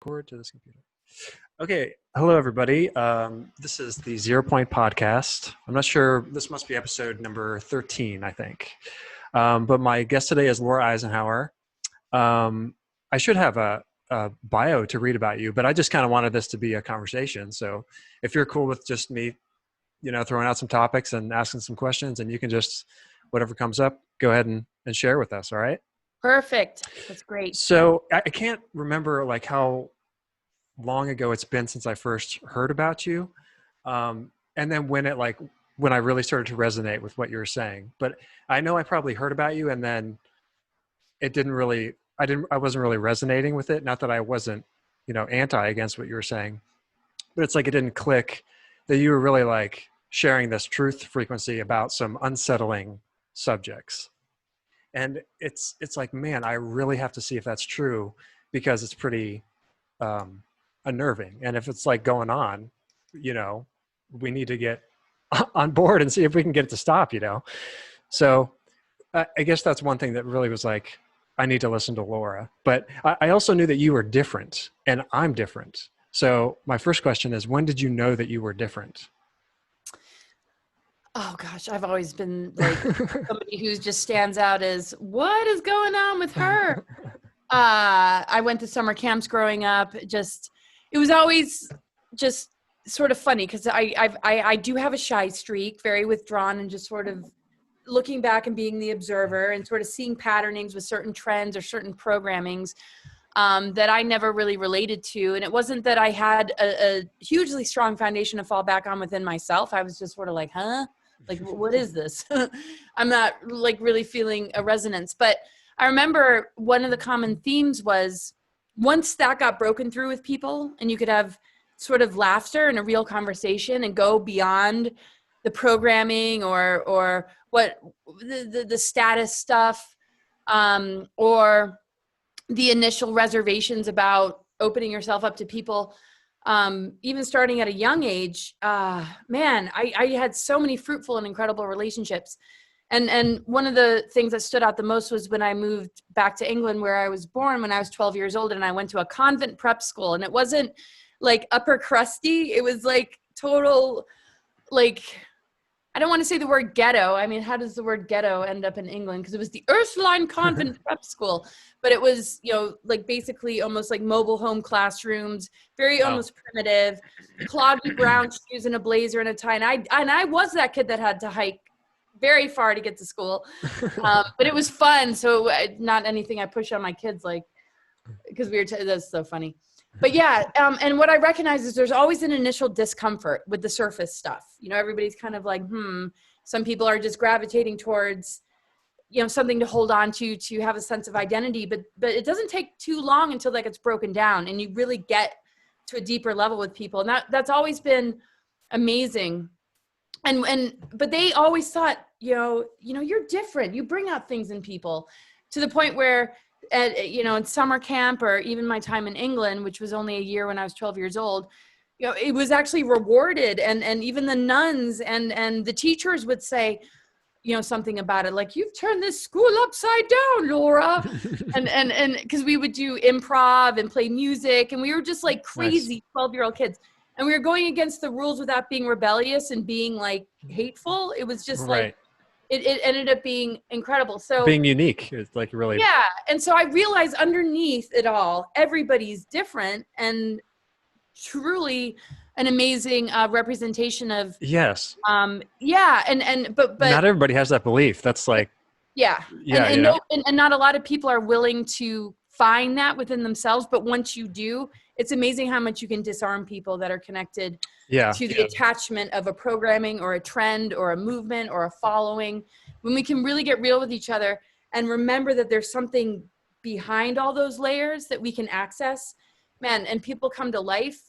record to this computer. Okay. Hello, everybody. This is the 0 Point Podcast. I'm not sure. This must be episode number 13, I think. But my guest today is Laura Eisenhower. I should have a bio to read about you, but I just kind of wanted this to be a conversation. So if you're cool with just me, throwing out some topics and asking some questions, and you can just, whatever comes up, go ahead and share with us. All right. Perfect. That's great. So I can't remember like how long ago it's been since I first heard about you. And then when I really started to resonate with what you were saying, but I know I probably heard about you and then it I wasn't really resonating with it. Not that I wasn't, anti against what you were saying, but it's like, it didn't click that you were really like sharing this truth frequency about some unsettling subjects. And it's like, man, I really have to see if that's true, because it's pretty unnerving. And if it's like going on, we need to get on board and see if we can get it to stop, So I guess that's one thing that really was like, I need to listen to Laura. But I also knew that you were different and I'm different. So my first question is, when did you know that you were different? Oh gosh, I've always been like somebody who just stands out as, what is going on with her? I went to summer camps growing up. It was always just sort of funny because I do have a shy streak, very withdrawn, and just sort of looking back and being the observer and sort of seeing patternings with certain trends or certain programmings that I never really related to. And it wasn't that I had a hugely strong foundation to fall back on within myself. I was just sort of like, huh? Like, what is this? I'm not like really feeling a resonance. But I remember one of the common themes was, once that got broken through with people and you could have sort of laughter and a real conversation and go beyond the programming or what the status stuff or the initial reservations about opening yourself up to people, even starting at a young age, man, I had so many fruitful and incredible relationships. And one of the things that stood out the most was when I moved back to England, where I was born when I was 12 years old, and I went to a convent prep school. And it wasn't like upper crusty. It was like total, like, I don't want to say the word ghetto. I mean, how does the word ghetto end up in England? Because it was the Ursuline Convent Prep School, but it was, like basically almost like mobile home classrooms, very almost primitive, cloggy brown shoes and a blazer and a tie. And I was that kid that had to hike very far to get to school, but it was fun. So not anything I push on my kids, like, because that's so funny. But yeah, and what I recognize is there's always an initial discomfort with the surface stuff. Everybody's kind of like, some people are just gravitating towards, something to hold on to have a sense of identity. But it doesn't take too long until that gets broken down and you really get to a deeper level with people. And that's always been amazing. But they always thought, you're different. You bring out things in people, to the point where, in summer camp, or even my time in England, which was only a year when I was 12 years old, it was actually rewarded. And even the nuns and the teachers would say, something about it, like, you've turned this school upside down, Laura. and because we would do improv and play music, and we were just like crazy 12-year-old kids. And we were going against the rules without being rebellious and being like hateful. It was just like, it ended up being incredible. So being unique is like really. Yeah. And so I realized underneath it all, everybody's different, and truly an amazing representation of. Yes. Yeah. But not everybody has that belief. That's like. Yeah. Yeah. And not a lot of people are willing to find that within themselves. But once you do, it's amazing how much you can disarm people that are connected to the attachment of a programming or a trend or a movement or a following. When we can really get real with each other and remember that there's something behind all those layers that we can access, man, and people come to life,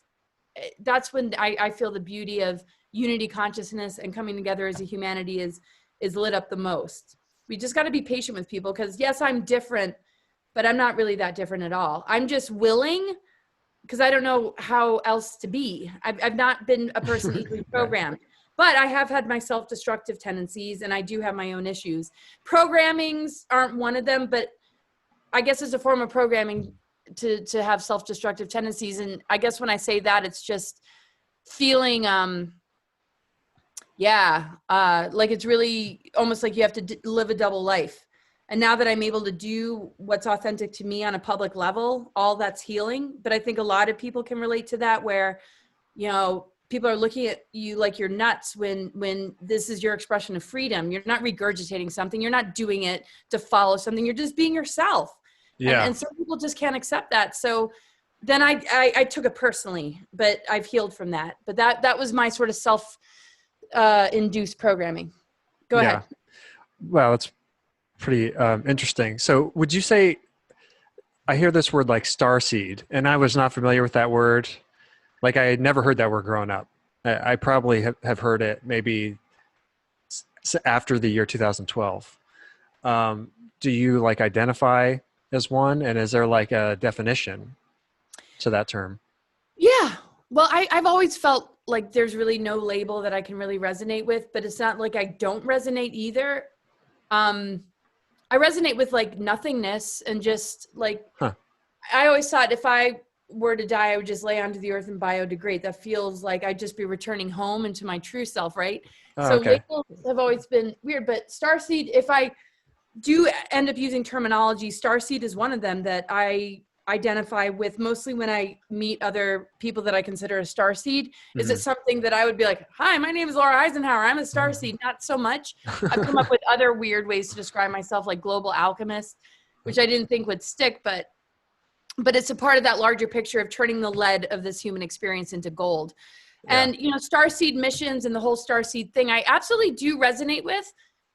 that's when I feel the beauty of unity consciousness and coming together as a humanity is lit up the most. We just got to be patient with people, because yes, I'm different, but I'm not really that different at all. I'm just willing, because I don't know how else to be. I've not been a person easily programmed, but I have had my self-destructive tendencies, and I do have my own issues. Programmings aren't one of them, but I guess as a form of programming, to have self-destructive tendencies. And I guess when I say that, it's just feeling, like it's really almost like you have to live a double life. And now that I'm able to do what's authentic to me on a public level, all that's healing. But I think a lot of people can relate to that, where, people are looking at you like you're nuts when this is your expression of freedom. You're not regurgitating something. You're not doing it to follow something. You're just being yourself. Yeah. And some people just can't accept that. So then I took it personally, but I've healed from that. But that was my sort of self-induced programming. Go ahead. Well, it's pretty interesting. So would you say, I hear this word like starseed, and I was not familiar with that word. Like, I had never heard that word growing up. I probably have heard it maybe after the year 2012. Do you like identify as one? And is there like a definition to that term? Yeah. Well, I've always felt like there's really no label that I can really resonate with, but it's not like I don't resonate either. I resonate with like nothingness and just like, I always thought if I were to die, I would just lay onto the earth and biodegrade. That feels like I'd just be returning home into my true self, right? Oh, So okay. labels have always been weird, but starseed, if I do end up using terminology, starseed is one of them that I identify with mostly when I meet other people that I consider a starseed. Is it something that I would be like, hi, my name is Laura Eisenhower, I'm a starseed? Not so much. I've come up with other weird ways to describe myself, like global alchemist, which I didn't think would stick, but it's a part of that larger picture of turning the lead of this human experience into gold. Yeah. And, starseed missions and the whole starseed thing, I absolutely do resonate with,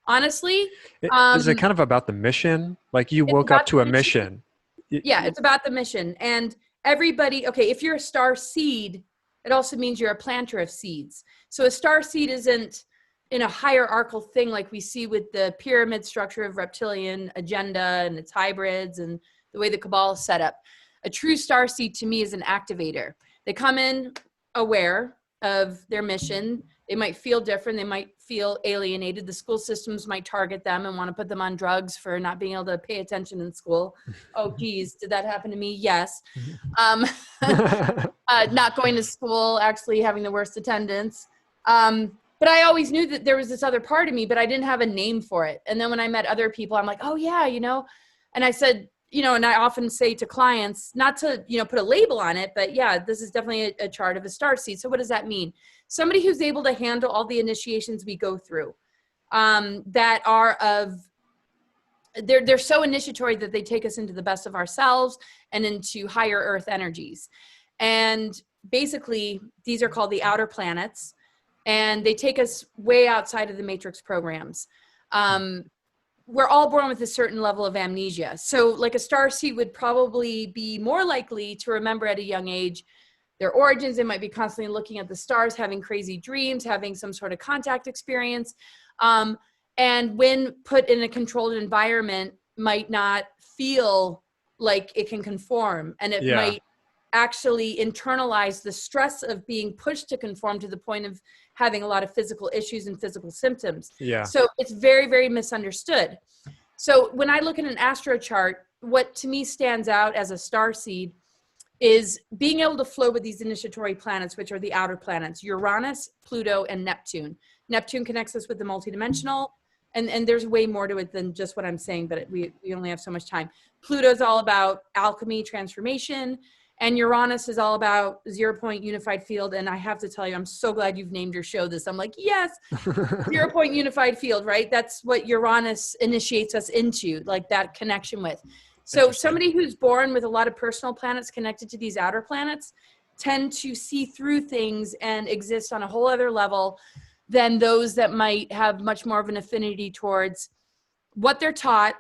honestly. Is it kind of about the mission? Like, you It's woke up about to the a mission. Yeah, it's about the mission. And everybody, okay, if you're a star seed, it also means you're a planter of seeds. So a star seed isn't in a hierarchical thing like we see with the pyramid structure of reptilian agenda and its hybrids and the way the cabal is set up. A true star seed to me is an activator. They come in aware of their mission. They might feel different. They might feel alienated. The school systems might target them and want to put them on drugs for not being able to pay attention in school. Oh, geez, did that happen to me? Yes. Not going to school, actually having the worst attendance. But I always knew that there was this other part of me, but I didn't have a name for it. And then when I met other people, I'm like, oh yeah, and I said, and I often say to clients, not to, put a label on it, but yeah, this is definitely a chart of a starseed. So what does that mean? Somebody who's able to handle all the initiations we go through, that are they're so initiatory that they take us into the best of ourselves and into higher earth energies. And basically these are called the outer planets, and they take us way outside of the matrix programs. We're all born with a certain level of amnesia. So like a starseed would probably be more likely to remember at a young age their origins. They might be constantly looking at the stars, having crazy dreams, having some sort of contact experience. And when put in a controlled environment, might not feel like it can conform. And it might actually internalize the stress of being pushed to conform to the point of having a lot of physical issues and physical symptoms. Yeah. So it's very, very misunderstood. So when I look at an astro chart, what to me stands out as a star seed is being able to flow with these initiatory planets, which are the outer planets, Uranus, Pluto, and Neptune. Neptune connects us with the multidimensional, and there's way more to it than just what I'm saying, but we only have so much time. Pluto's all about alchemy, transformation, and Uranus is all about 0-point unified field. And I have to tell you, I'm so glad you've named your show this. I'm like, yes, 0-point unified field, right? That's what Uranus initiates us into, like that connection with. So somebody who's born with a lot of personal planets connected to these outer planets tend to see through things and exist on a whole other level than those that might have much more of an affinity towards what they're taught,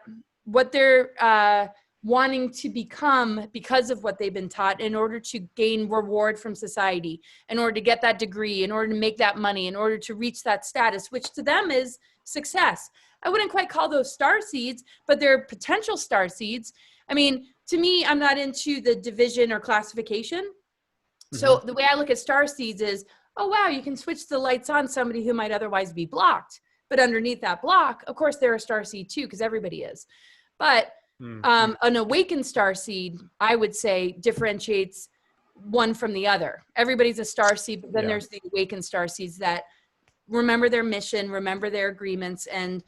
what they're wanting to become because of what they've been taught in order to gain reward from society, in order to get that degree, in order to make that money, in order to reach that status, which to them is success. I wouldn't quite call those star seeds, but they're potential star seeds. I mean, to me, I'm not into the division or classification. So the way I look at star seeds is, oh, wow, you can switch the lights on somebody who might otherwise be blocked. But underneath that block, of course, they're a star seed too, because everybody is. But Mm. An awakened starseed, I would say, differentiates one from the other. Everybody's a starseed, but then Yeah. there's the awakened starseeds that remember their mission, remember their agreements, and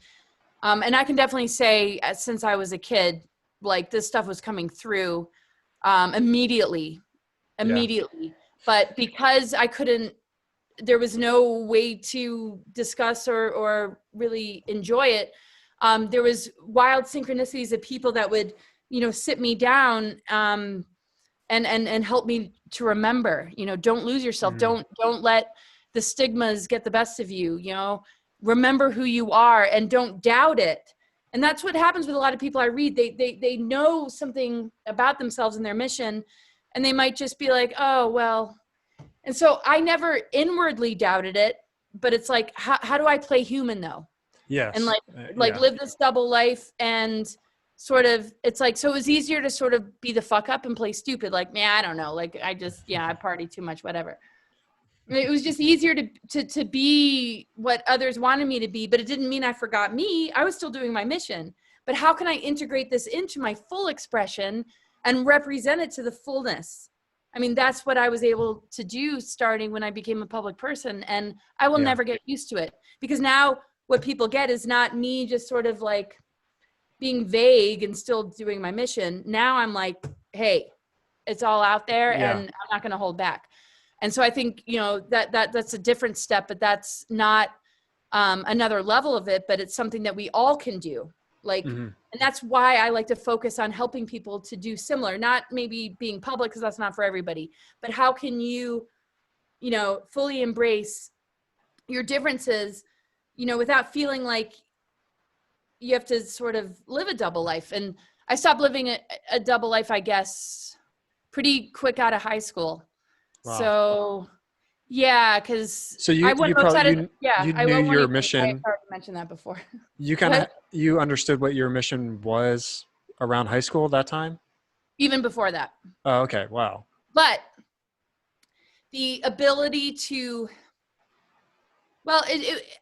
I can definitely say, since I was a kid, like this stuff was coming through immediately. Yeah. But because I couldn't, there was no way to discuss or really enjoy it. There was wild synchronicities of people that would, sit me down and help me to remember. Don't lose yourself. Mm. Don't let the stigmas get the best of you. Remember who you are and don't doubt it. And that's what happens with a lot of people I read. They know something about themselves and their mission, and they might just be like, oh well. And so I never inwardly doubted it, but it's like, how do I play human though? And Yes. like Yeah. live this double life, and sort of, it's like, so it was easier to sort of be the fuck up and play stupid. Like, man, I don't know. Like, I party too much, whatever. It was just easier to be what others wanted me to be, but it didn't mean I forgot me. I was still doing my mission. But how can I integrate this into my full expression and represent it to the fullness? I mean, that's what I was able to do starting when I became a public person. And I will Yeah. never get used to it, because now what people get is not me just sort of like being vague and still doing my mission. Now I'm like, hey, it's all out there, Yeah. and I'm not going to hold back. And so I think, that's a different step, but that's not another level of it, but it's something that we all can do. Like, Mm-hmm. and that's why I like to focus on helping people to do similar, not maybe being public, because that's not for everybody, but how can you, fully embrace your differences, without feeling like you have to sort of live a double life. And I stopped living a double life, I guess, pretty quick out of high school. Wow. So yeah, because So I you went probably outside of, yeah, you I knew won't your even, I mission. already mentioned that before. You kind of But you understood what your mission was around high school at that time. even before that, Oh, okay. Wow. but the ability to, well,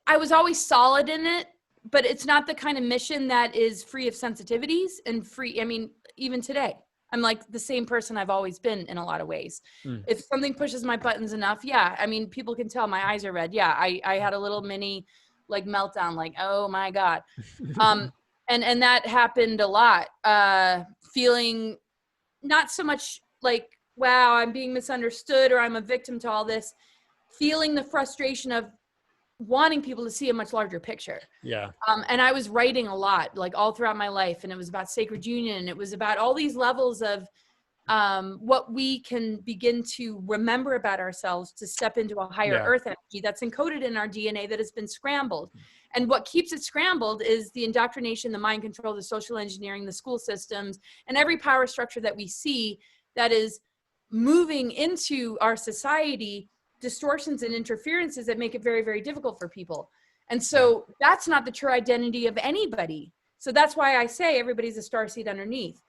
I was always solid in it, but it's not the kind of mission that is free of sensitivities and free. I mean, even today, I'm like the same person I've always been in a lot of ways. Mm. If something pushes my buttons enough, yeah. I mean, people can tell my eyes are red. Yeah, I had a little mini like meltdown, like, oh my God. And that happened a lot. Feeling not so much like, wow, I'm being misunderstood or I'm a victim to all this. Feeling the frustration of wanting people to see a much larger picture. Yeah. And I was writing a lot, like all throughout my life. And it was about sacred union. It was about all these levels of what we can begin to remember about ourselves to step into a higher Yeah. earth energy that's encoded in our DNA that has been scrambled. And what keeps it scrambled is the indoctrination, the mind control, the social engineering, the school systems, and every power structure that we see that is moving into our society, distortions and interferences that make it very, very difficult for people. And so that's not the true identity of anybody. So that's why I say everybody's a starseed underneath.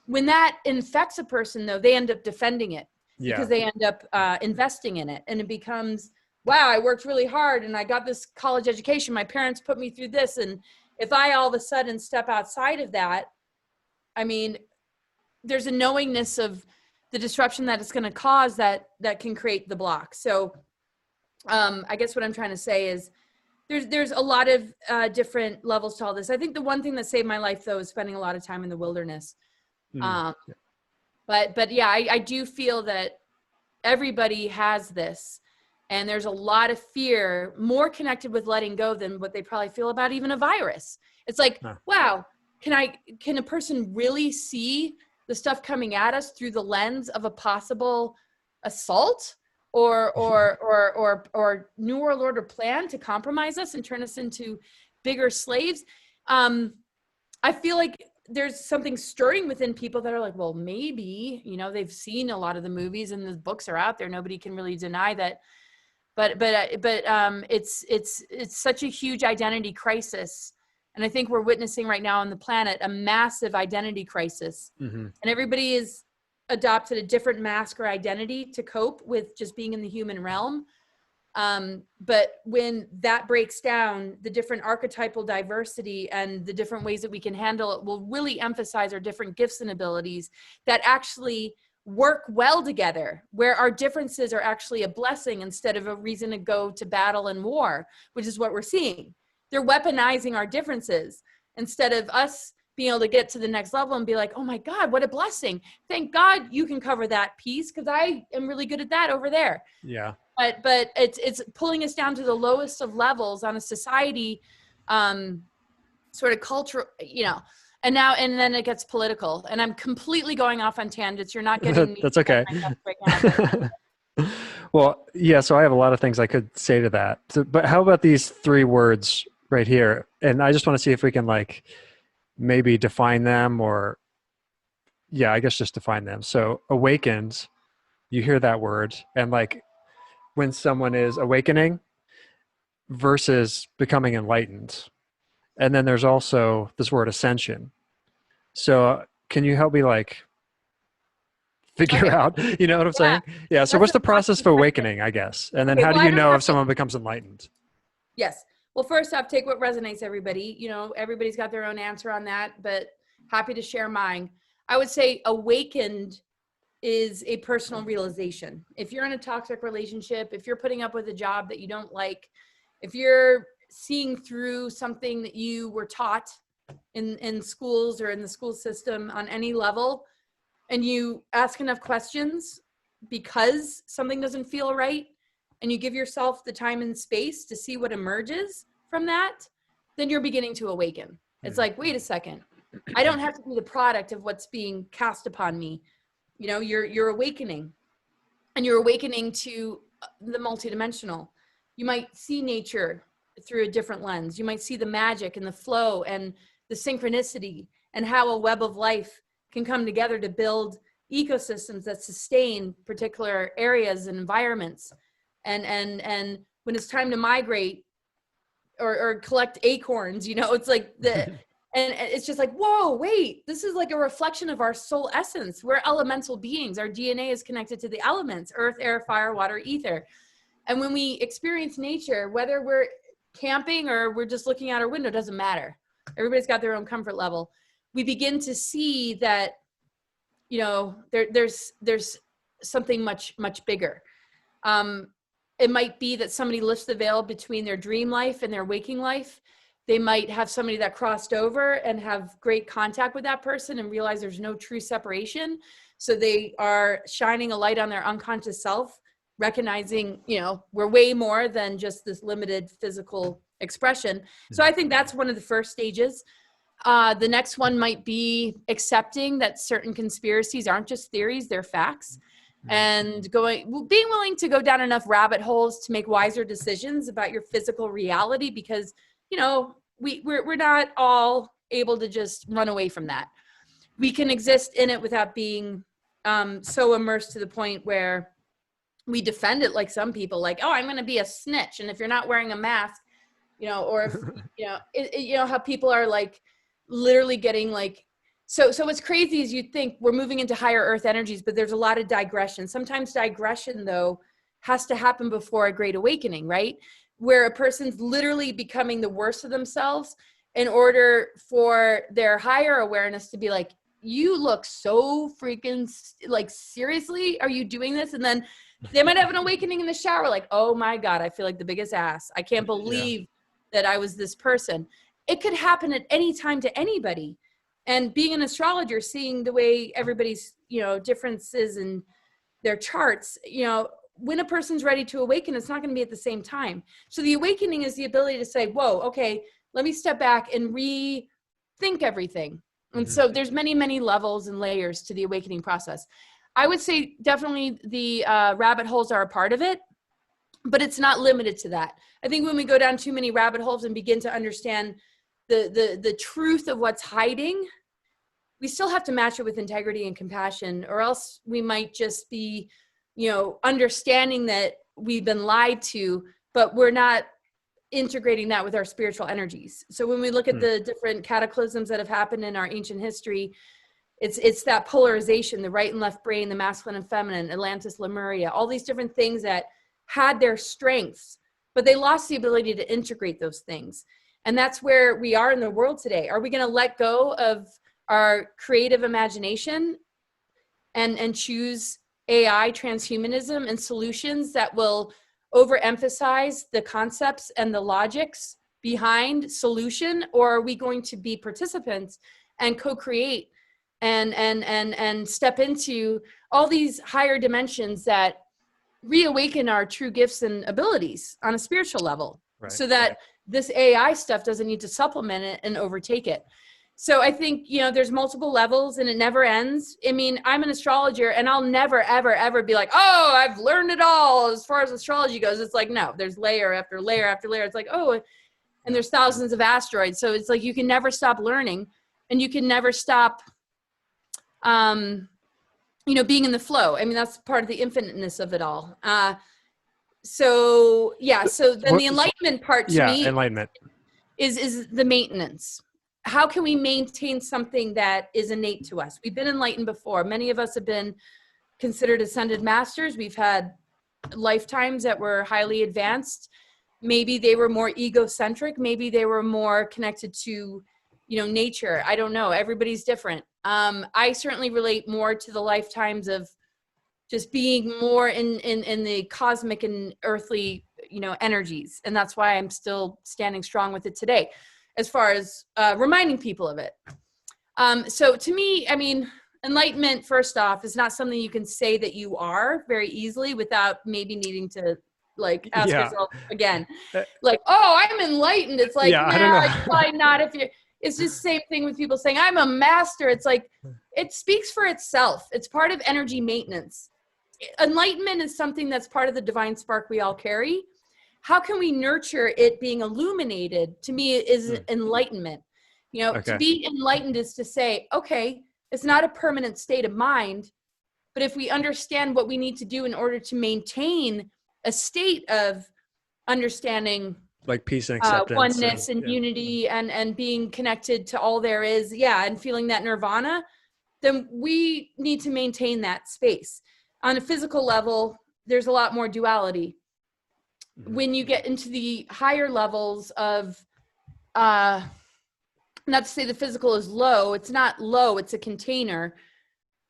When that infects a person, though, they end up defending it because Yeah. they end up investing in it. And it becomes, wow, I worked really hard and I got this college education. My parents put me through this. And if I all of a sudden step outside of that, I mean, there's a knowingness of the disruption that it's going to cause that can create the block. So I guess what I'm trying to say is there's a lot of different levels to all this. I think the one thing that saved my life, though, is spending a lot of time in the wilderness. Mm. But yeah, I do feel that everybody has this, and there's a lot of fear more connected with letting go than what they probably feel about even a virus. It's like, Huh. wow, can a person really see the stuff coming at us through the lens of a possible assault or new world order plan to compromise us and turn us into bigger slaves? I feel like there's something stirring within people that are like, well, maybe, they've seen a lot of the movies and the books are out there. Nobody can really deny that. But it's such a huge identity crisis. And I think we're witnessing right now on the planet a massive identity crisis. Mm-hmm. And everybody is adopted a different mask or identity to cope with just being in the human realm. But when that breaks down, the different archetypal diversity and the different ways that we can handle it will really emphasize our different gifts and abilities that actually work well together, where our differences are actually a blessing instead of a reason to go to battle and war, which is what we're seeing. They're weaponizing our differences instead of us being able to get to the next level and be like, oh my God, what a blessing. Thank God you can cover that piece because I am really good at that over there. Yeah. But it's pulling us down to the lowest of levels on a society, sort of culture, and then it gets political, and I'm completely going off on tangents. You're not getting me That's okay. right now, but Well, yeah, so I have a lot of things I could say to that. So, but how about these three words right here? And I just want to see if we can like maybe define them, or yeah, I guess just define them. So awakened, you hear that word, and like when someone is awakening versus becoming enlightened. And then there's also this word ascension. So can you help me like figure okay, out, you know what I'm yeah, saying? Yeah. So that's what's a the process awesome for question. awakening, I guess? And then Okay, how do well, I you don't know have if to. someone becomes enlightened? Yes. Well, first off, take what resonates, everybody. Everybody's got their own answer on that, but happy to share mine. I would say awakened is a personal realization. If you're in a toxic relationship, if you're putting up with a job that you don't like, if you're seeing through something that you were taught in schools or in the school system on any level, and you ask enough questions because something doesn't feel right, and you give yourself the time and space to see what emerges from that, then you're beginning to awaken. It's like, wait a second, I don't have to be the product of what's being cast upon me. You're awakening, and you're awakening to the multidimensional. You might see nature through a different lens. You might see the magic and the flow and the synchronicity and how a web of life can come together to build ecosystems that sustain particular areas and environments. And when it's time to migrate or collect acorns, it's like and it's just like, whoa, wait, this is like a reflection of our soul essence. We're elemental beings. Our DNA is connected to the elements: earth, air, fire, water, ether. And when we experience nature, whether we're camping or we're just looking out our window, doesn't matter. Everybody's got their own comfort level. We begin to see that, there's something much, much bigger. It might be that somebody lifts the veil between their dream life and their waking life. They might have somebody that crossed over and have great contact with that person and realize there's no true separation. So they are shining a light on their unconscious self, recognizing, we're way more than just this limited physical expression. So I think that's one of the first stages. The next one might be accepting that certain conspiracies aren't just theories, they're facts. And being willing to go down enough rabbit holes to make wiser decisions about your physical reality, because we're not all able to just run away from that. We can exist in it without being so immersed to the point where we defend it, like some people, like, oh, I'm going to be a snitch, and if you're not wearing a mask, or if how people are like literally getting like, so what's crazy is you think we're moving into higher earth energies, but there's a lot of digression. Sometimes digression, though, has to happen before a great awakening, right? Where a person's literally becoming the worst of themselves in order for their higher awareness to be like, you look so freaking, like, seriously, are you doing this? And then they might have an awakening in the shower, like, oh my God, I feel like the biggest ass. I can't believe that I was this person. It could happen at any time to anybody. And being an astrologer, seeing the way everybody's, differences in their charts, when a person's ready to awaken, it's not going to be at the same time. So the awakening is the ability to say, whoa, okay, let me step back and rethink everything. And so there's many, many levels and layers to the awakening process. I would say definitely the rabbit holes are a part of it, but it's not limited to that. I think when we go down too many rabbit holes and begin to understand the truth of what's hiding, we still have to match it with integrity and compassion, or else we might just be, understanding that we've been lied to, but we're not integrating that with our spiritual energies. So when we look at the different cataclysms that have happened in our ancient history, it's that polarization, the right and left brain, the masculine and feminine, Atlantis, Lemuria, all these different things that had their strengths, but they lost the ability to integrate those things. And that's where we are in the world today. Are we going to let go of our creative imagination and choose AI transhumanism and solutions that will overemphasize the concepts and the logics behind solution? Or are we going to be participants and co-create and step into all these higher dimensions that reawaken our true gifts and abilities on a spiritual level, Right. so that this AI stuff doesn't need to supplement it and overtake it? So I think, there's multiple levels and it never ends. I mean, I'm an astrologer and I'll never, ever, ever be like, oh, I've learned it all as far as astrology goes. It's like, no, there's layer after layer after layer. It's like, oh, and there's thousands of asteroids. So it's like, you can never stop learning and you can never stop, being in the flow. I mean, that's part of the infiniteness of it all. So then the enlightenment part to me enlightenment is the maintenance. How can we maintain something that is innate to us? We've been enlightened before. Many of us have been considered ascended masters. We've had lifetimes that were highly advanced. Maybe they were more egocentric. Maybe they were more connected to, nature. I don't know. Everybody's different. I certainly relate more to the lifetimes of just being more in the cosmic and earthly, energies. And that's why I'm still standing strong with it today, as far as reminding people of it. So to me, I mean, enlightenment, first off, is not something you can say that you are very easily without maybe needing to ask yourself again, oh, I'm enlightened. It's like, I don't know. probably not. It's just the same thing with people saying I'm a master. It's like, it speaks for itself. It's part of energy maintenance. Enlightenment is something that's part of the divine spark we all carry. How can we nurture it being illuminated? To me, is enlightenment. To be enlightened is to say, okay, it's not a permanent state of mind, but if we understand what we need to do in order to maintain a state of understanding, like peace and acceptance, oneness and unity and being connected to all there is, and feeling that nirvana, then we need to maintain that space. On a physical level, there's a lot more duality. When you get into the higher levels of, not to say the physical is low, it's not low, it's a container.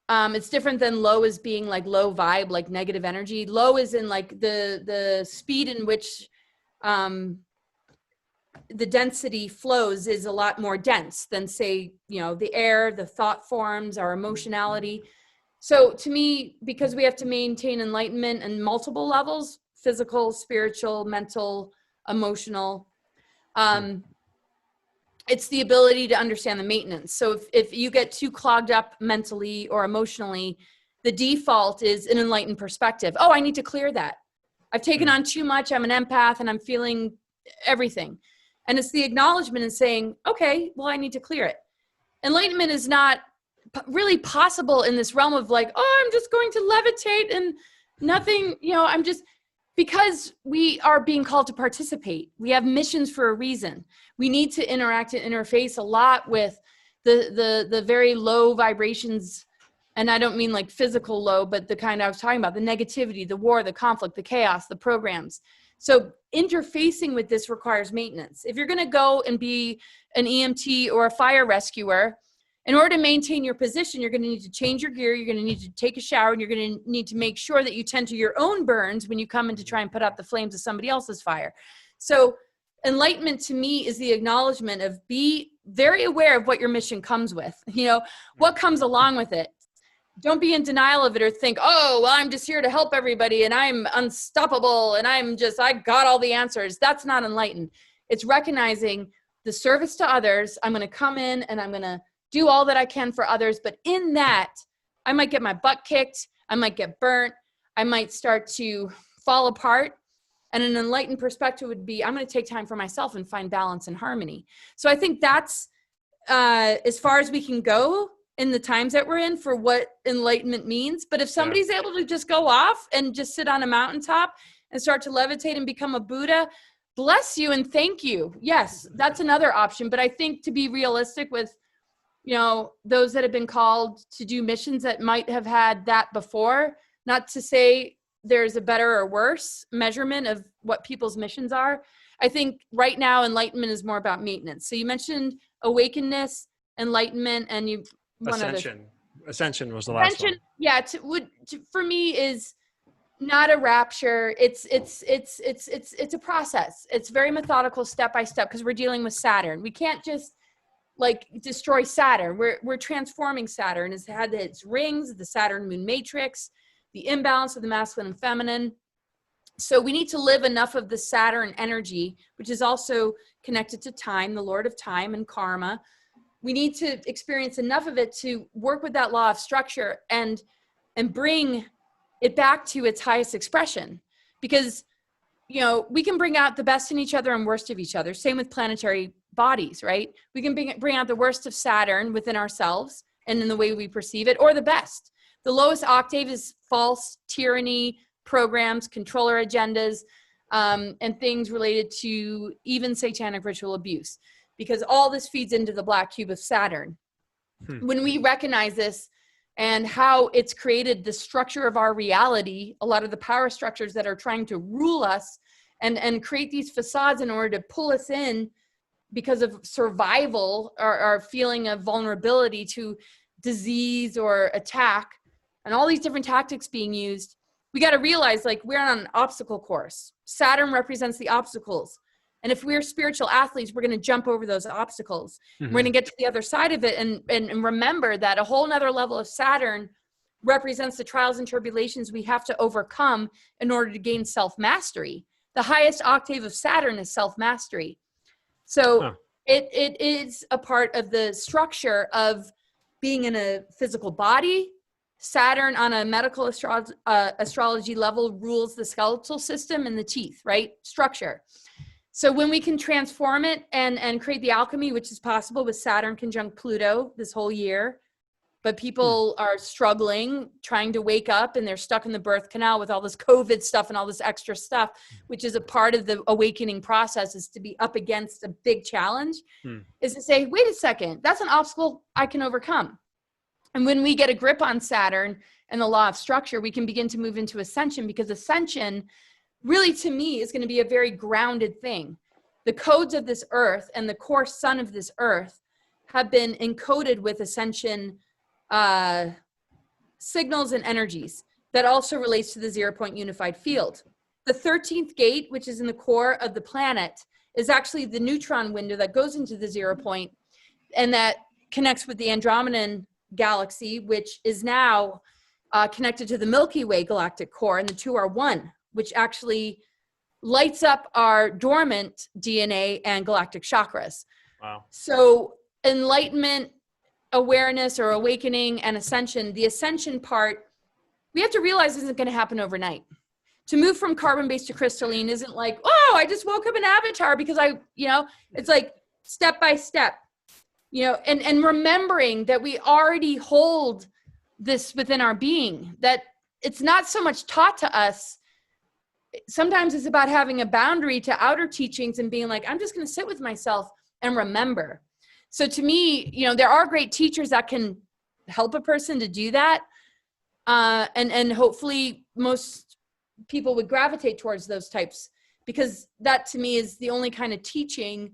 It's different than low as being like low vibe, like negative energy. Low is in like the speed in which the density flows is a lot more dense than, say, the air, the thought forms, our emotionality. So to me, because we have to maintain enlightenment in multiple levels, physical, spiritual, mental, emotional, it's the ability to understand the maintenance. So if you get too clogged up mentally or emotionally, the default is an enlightened perspective. Oh, I need to clear that. I've taken on too much. I'm an empath and I'm feeling everything. And it's the acknowledgement and saying, okay, well, I need to clear it. Enlightenment is not really possible in this realm of like, oh, I'm just going to levitate and nothing, because we are being called to participate. We have missions for a reason. We need to interact and interface a lot with the very low vibrations. And I don't mean like physical low, but the kind I was talking about, the negativity, the war, the conflict, the chaos, the programs. So interfacing with this requires maintenance. If you're going to go and be an EMT or a fire rescuer, in order to maintain your position, you're going to need to change your gear. You're going to need to take a shower, and you're going to need to make sure that you tend to your own burns when you come in to try and put out the flames of somebody else's fire. So enlightenment to me is the acknowledgement of be very aware of what your mission comes with, what comes along with it. Don't be in denial of it or think, oh, well, I'm just here to help everybody and I'm unstoppable and I got all the answers. That's not enlightened. It's recognizing the service to others. I'm going to come in and I'm going to do all that I can for others. But in that, I might get my butt kicked. I might get burnt. I might start to fall apart. And an enlightened perspective would be, I'm going to take time for myself and find balance and harmony. So I think that's as far as we can go in the times that we're in for what enlightenment means. But if somebody's able to just go off and just sit on a mountaintop and start to levitate and become a Buddha, bless you and thank you. Yes, that's another option. But I think to be realistic with, those that have been called to do missions that might have had that before, not to say there's a better or worse measurement of what people's missions are. I think right now enlightenment is more about maintenance. So you mentioned awakeness, enlightenment, and you one other thing. Ascension was the last Ascension. one. Yeah, for me is not a rapture. It's a process. It's very methodical, step by step, because we're dealing with Saturn. We can't just like destroy Saturn. We're transforming Saturn. It's had its rings, the Saturn moon matrix, the imbalance of the masculine and feminine. So we need to live enough of the Saturn energy, which is also connected to time, the Lord of time and karma. We need to experience enough of it to work with that law of structure and bring it back to its highest expression. Because, you know, we can bring out the best in each other and worst of each other. Same with planetary bodies, right? We can bring out the worst of Saturn within ourselves and in the way we perceive it, or the best. The lowest octave is false tyranny, programs, controller agendas, and things related to even satanic ritual abuse, because all this feeds into the black cube of Saturn. When we recognize this and how it's created the structure of our reality, a lot of the power structures that are trying to rule us and create these facades in order to pull us in because of survival, or feeling of vulnerability to disease or attack, and all these different tactics being used, we got to realize like we're on an obstacle course. Saturn represents the obstacles. And if we're spiritual athletes, we're going to jump over those obstacles. We're going to get to the other side of it and remember that a whole nother level of Saturn represents the trials and tribulations we have to overcome in order to gain self-mastery. The highest octave of Saturn is self-mastery. So it is a part of the structure of being in a physical body. Saturn on a medical astrology level rules the skeletal system and the teeth, right? Structure. So when we can transform it and create the alchemy, which is possible with Saturn conjunct Pluto this whole year, but people are struggling, trying to wake up, and they're stuck in the birth canal with all this COVID stuff and all this extra stuff, which is a part of the awakening process, is to be up against a big challenge, is to say, wait a second, that's an obstacle I can overcome. And when we get a grip on Saturn and the law of structure, we can begin to move into ascension, because ascension really, to me, is going to be a very grounded thing. The codes of this earth and the core sun of this earth have been encoded with ascension signals and energies that also relates to the 0-point unified field. The 13th gate, which is in the core of the planet, is actually the neutron window that goes into the 0 point, and that connects with the Andromedan galaxy, which is now connected to the Milky Way galactic core, and the two are one, which actually lights up our dormant DNA and galactic chakras. Wow. So enlightenment, awareness, or awakening, and ascension, the ascension part, we have to realize isn't going to happen overnight. To move from carbon-based to crystalline isn't like, oh, I just woke up an avatar because it's like step by step, and remembering that we already hold this within our being, that it's not so much taught to us. Sometimes it's about having a boundary to outer teachings and being like, I'm just going to sit with myself and remember. So to me, there are great teachers that can help a person to do that. And hopefully most people would gravitate towards those types, because that to me is the only kind of teaching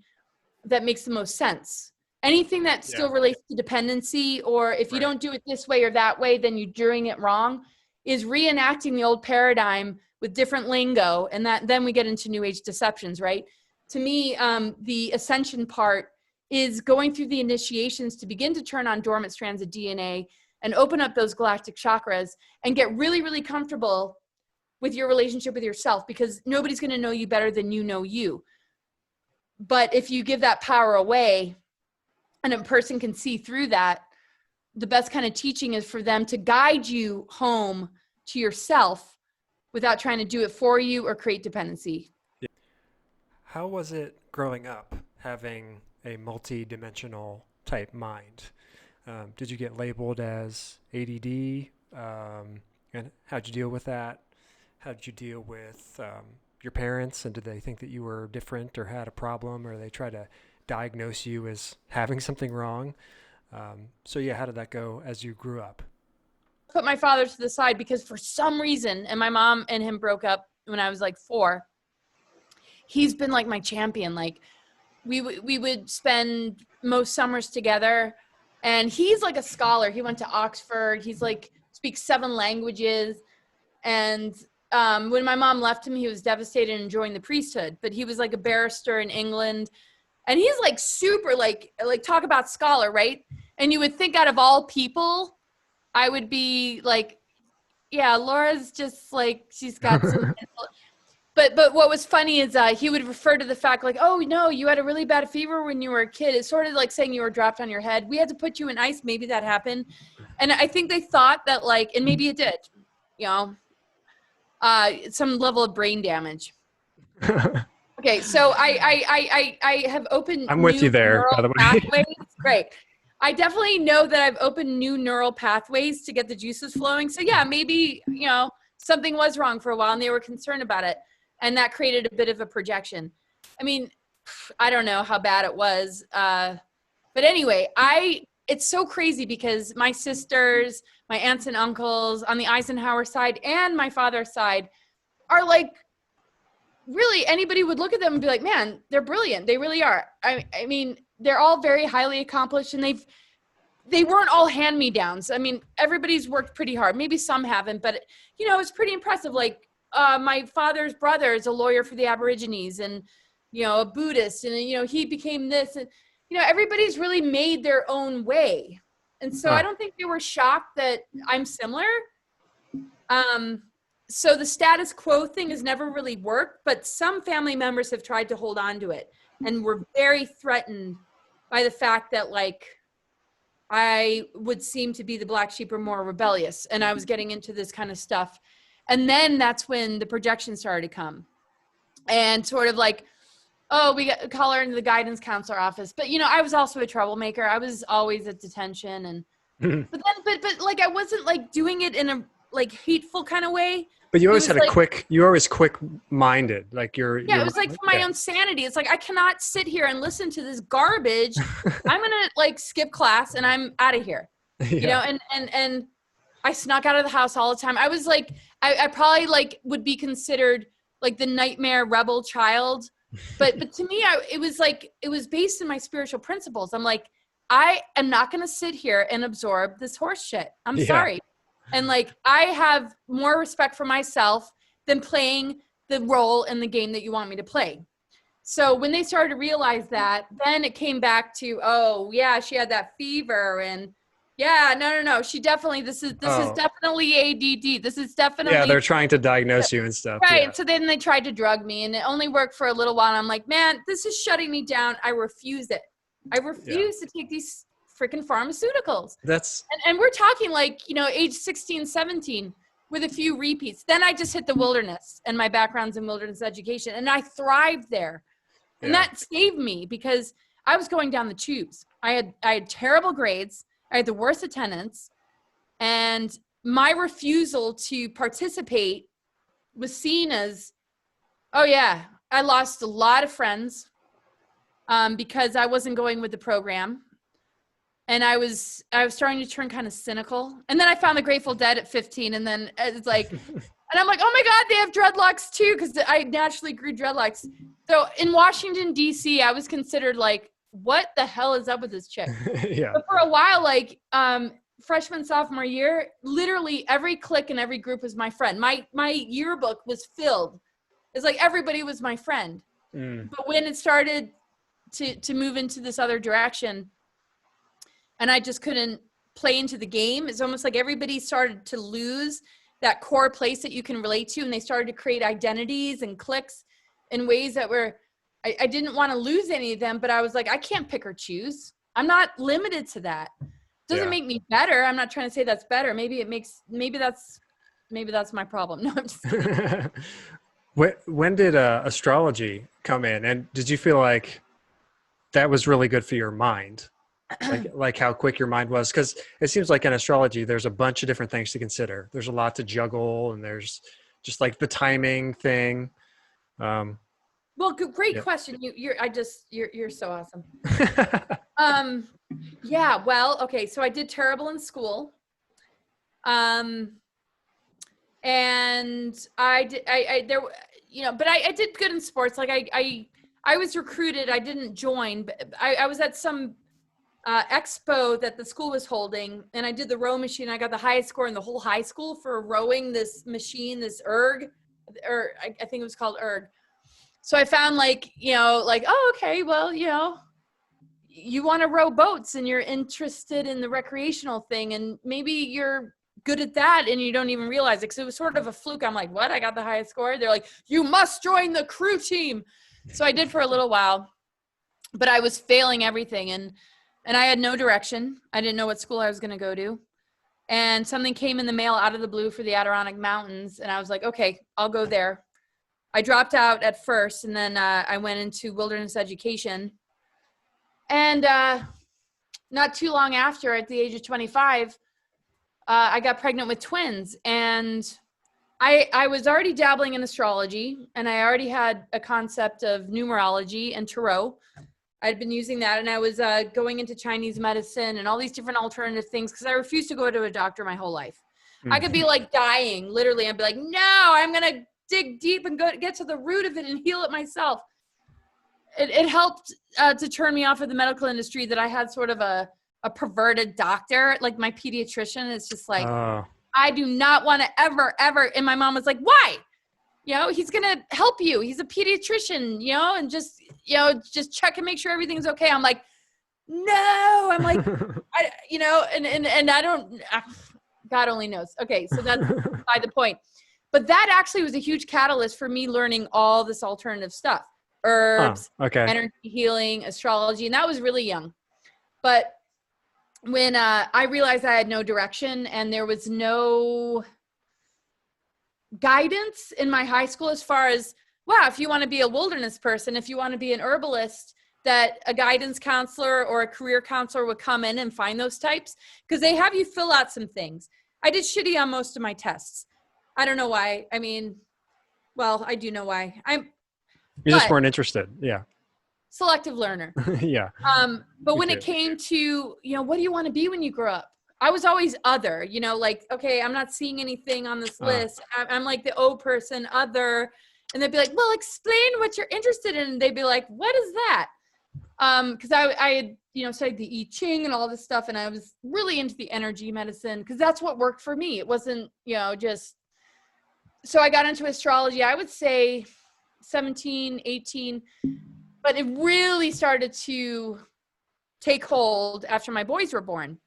that makes the most sense. Anything that still relates to dependency, or if you don't do it this way or that way, then you're doing it wrong, is reenacting the old paradigm with different lingo. And then we get into new age deceptions, right? To me, the ascension part is going through the initiations to begin to turn on dormant strands of DNA and open up those galactic chakras and get really, really comfortable with your relationship with yourself, because nobody's going to know you better than you know you. But if you give that power away and a person can see through that, the best kind of teaching is for them to guide you home to yourself without trying to do it for you or create dependency. How was it growing up, having a multi-dimensional type mind? Did you get labeled as ADD? And how'd you deal with that? How did you deal with your parents? And did they think that you were different or had a problem, or they try to diagnose you as having something wrong? So how did that go as you grew up? put my father to the side because for some reason, and my mom and him broke up when I was like 4, he's been like my champion. Like we would spend most summers together, and he's like a scholar. He went to Oxford. He's like speaks 7 languages. And when my mom left him, he was devastated and joined the priesthood, but he was like a barrister in England. And he's like super like talk about scholar, right? And you would think out of all people, I would be like, yeah, Laura's just like, she's got some. But what was funny is he would refer to the fact like, oh, no, you had a really bad fever when you were a kid. It's sort of like saying you were dropped on your head. We had to put you in ice. Maybe that happened. And I think they thought that like, and maybe it did, you know, some level of brain damage. Okay, so I have opened. I'm with you there, by the way. Pathways. Great. I definitely know that I've opened new neural pathways to get the juices flowing. So yeah, maybe, you know, something was wrong for a while and they were concerned about it. And that created a bit of a projection. I mean, I don't know how bad it was. But anyway, it's so crazy because my sisters, my aunts and uncles on the Eisenhower side and my father's side are like, really, anybody would look at them and be like, man, they're brilliant. They really are. I mean, they're all very highly accomplished, and they weren't all hand-me-downs. I mean, everybody's worked pretty hard. Maybe some haven't, but you know, it's pretty impressive. Like my father's brother is a lawyer for the Aborigines, and you know, a Buddhist, and you know, he became this, and you know, everybody's really made their own way. And so I don't think they were shocked that I'm similar. So the status quo thing has never really worked, but some family members have tried to hold on to it and were very threatened by the fact that like I would seem to be the black sheep or more rebellious, and I was getting into this kind of stuff. And then that's when the projection started to come, and sort of like, oh, we got call her into the guidance counselor office. But you know, I was also a troublemaker. I was always at detention, and but like I wasn't like doing it in a like hateful kind of way. But you always had you were always quick-minded. Like it was like for my own sanity. It's like, I cannot sit here and listen to this garbage. I'm going to like skip class and I'm out of here, you know? And I snuck out of the house all the time. I was like, I probably like would be considered like the nightmare rebel child. But to me, it was based in my spiritual principles. I'm like, I am not going to sit here and absorb this horse shit. I'm sorry. And like, I have more respect for myself than playing the role in the game that you want me to play. So when they started to realize that, then it came back to, oh yeah, she had that fever, and yeah, no. She definitely, this is definitely ADD. This is definitely. Yeah, they're trying to diagnose you and stuff. Right. Yeah. So then they tried to drug me, and it only worked for a little while. And I'm like, man, this is shutting me down. I refuse it. I refuse to take these freaking pharmaceuticals. And we're talking like, you know, age 16, 17 with a few repeats. Then I just hit the wilderness, and my background's in wilderness education, and I thrived there. And that saved me because I was going down the tubes. I had terrible grades. I had the worst attendance, and my refusal to participate was seen as, oh yeah, I lost a lot of friends because I wasn't going with the program. And I was starting to turn kind of cynical. And then I found the Grateful Dead at 15. And then it's like, and I'm like, oh my God, they have dreadlocks too. Cause I naturally grew dreadlocks. So in Washington, DC, I was considered like, what the hell is up with this chick? But for a while, like freshman, sophomore year, literally every clique and every group was my friend. My yearbook was filled. It's like everybody was my friend. But when it started to move into this other direction, and I just couldn't play into the game, it's almost like everybody started to lose that core place that you can relate to, and they started to create identities and cliques in ways that were, I didn't want to lose any of them, but I was like, I can't pick or choose. I'm not limited to that. Doesn't make me better. I'm not trying to say that's better. Maybe that's my problem. No, I'm just kidding. When did astrology come in, and did you feel like that was really good for your mind? like how quick your mind was, because it seems like in astrology there's a bunch of different things to consider. There's a lot to juggle, and there's just like the timing thing. Well, great question. You're so awesome. Yeah, well, okay, so I did terrible in school, Um, and I did, I there, you know, but I did good in sports. Like I was recruited. I didn't join, but I was at some expo that the school was holding, and I did the row machine. I got the highest score in the whole high school for rowing this machine, this erg, or I think it was called erg. So I found like, you know, like, oh, okay, well, you know, you want to row boats and you're interested in the recreational thing, and maybe you're good at that and you don't even realize it, because it was sort of a fluke. I'm like, what? I got the highest score. They're like, you must join the crew team. So I did for a little while, but I was failing everything, and I had no direction. I didn't know what school I was going to go to. And something came in the mail out of the blue for the Adirondack Mountains, and I was like, okay, I'll go there. I dropped out at first, and then I went into wilderness education. And not too long after, at the age of 25, I got pregnant with twins. And I was already dabbling in astrology, and I already had a concept of numerology and tarot. I'd been using that, and I was going into Chinese medicine and all these different alternative things, because I refused to go to a doctor my whole life. I could be like dying, literally. I'd be like, no, I'm going to dig deep and get to the root of it and heal it myself. It helped to turn me off of the medical industry, that I had sort of a perverted doctor, like my pediatrician. It's just like, I do not want to ever. And my mom was like, why? You know, he's going to help you. He's a pediatrician, you know, and just, you know, just check and make sure everything's okay. I'm like, no, I'm like, you know, and I don't, God only knows. Okay. So that's by the point. But that actually was a huge catalyst for me learning all this alternative stuff, herbs, energy healing, astrology. And that was really young. But when I realized I had no direction and there was no guidance in my high school as far as, wow, if you want to be a wilderness person, if you want to be an herbalist, that a guidance counselor or a career counselor would come in and find those types, because they have you fill out some things. I did shitty on most of my tests. I don't know why. I mean, well, I do know why. You just weren't interested. Yeah. Selective learner. Yeah. But when it came to, you know, what do you want to be when you grow up? I was always other, you know, like, okay, I'm not seeing anything on this list. I'm like the O person, other. And they'd be like, well, explain what you're interested in. And they'd be like, what is that? Because I had, you know, studied the I Ching and all this stuff. And I was really into the energy medicine, because that's what worked for me. It wasn't, you know, just, so I got into astrology, I would say 17, 18, but it really started to take hold after my boys were born.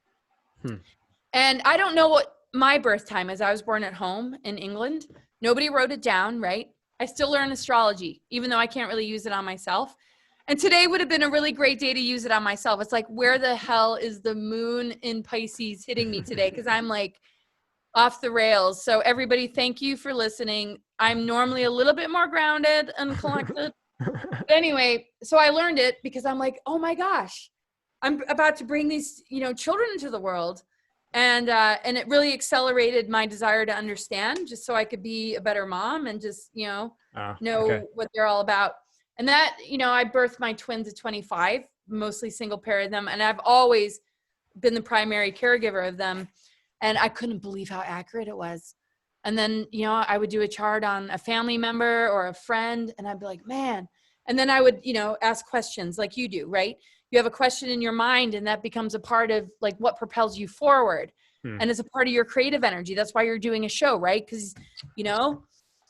And I don't know what my birth time is. I was born at home in England. Nobody wrote it down, right? I still learn astrology, even though I can't really use it on myself. And today would have been a really great day to use it on myself. It's like, where the hell is the moon in Pisces hitting me today? Because I'm like off the rails. So everybody, thank you for listening. I'm normally a little bit more grounded and collected. But anyway, so I learned it because I'm like, oh my gosh, I'm about to bring these, you know, children into the world. And it really accelerated my desire to understand, just so I could be a better mom and just, you know what they're all about. And that, you know, I birthed my twins at 25, mostly single parent them. And I've always been the primary caregiver of them. And I couldn't believe how accurate it was. And then, you know, I would do a chart on a family member or a friend, and I'd be like, man. And then I would, you know, ask questions like you do, right? You have a question in your mind, and that becomes a part of like what propels you forward. And it's a part of your creative energy. That's why you're doing a show, right? Because, you know,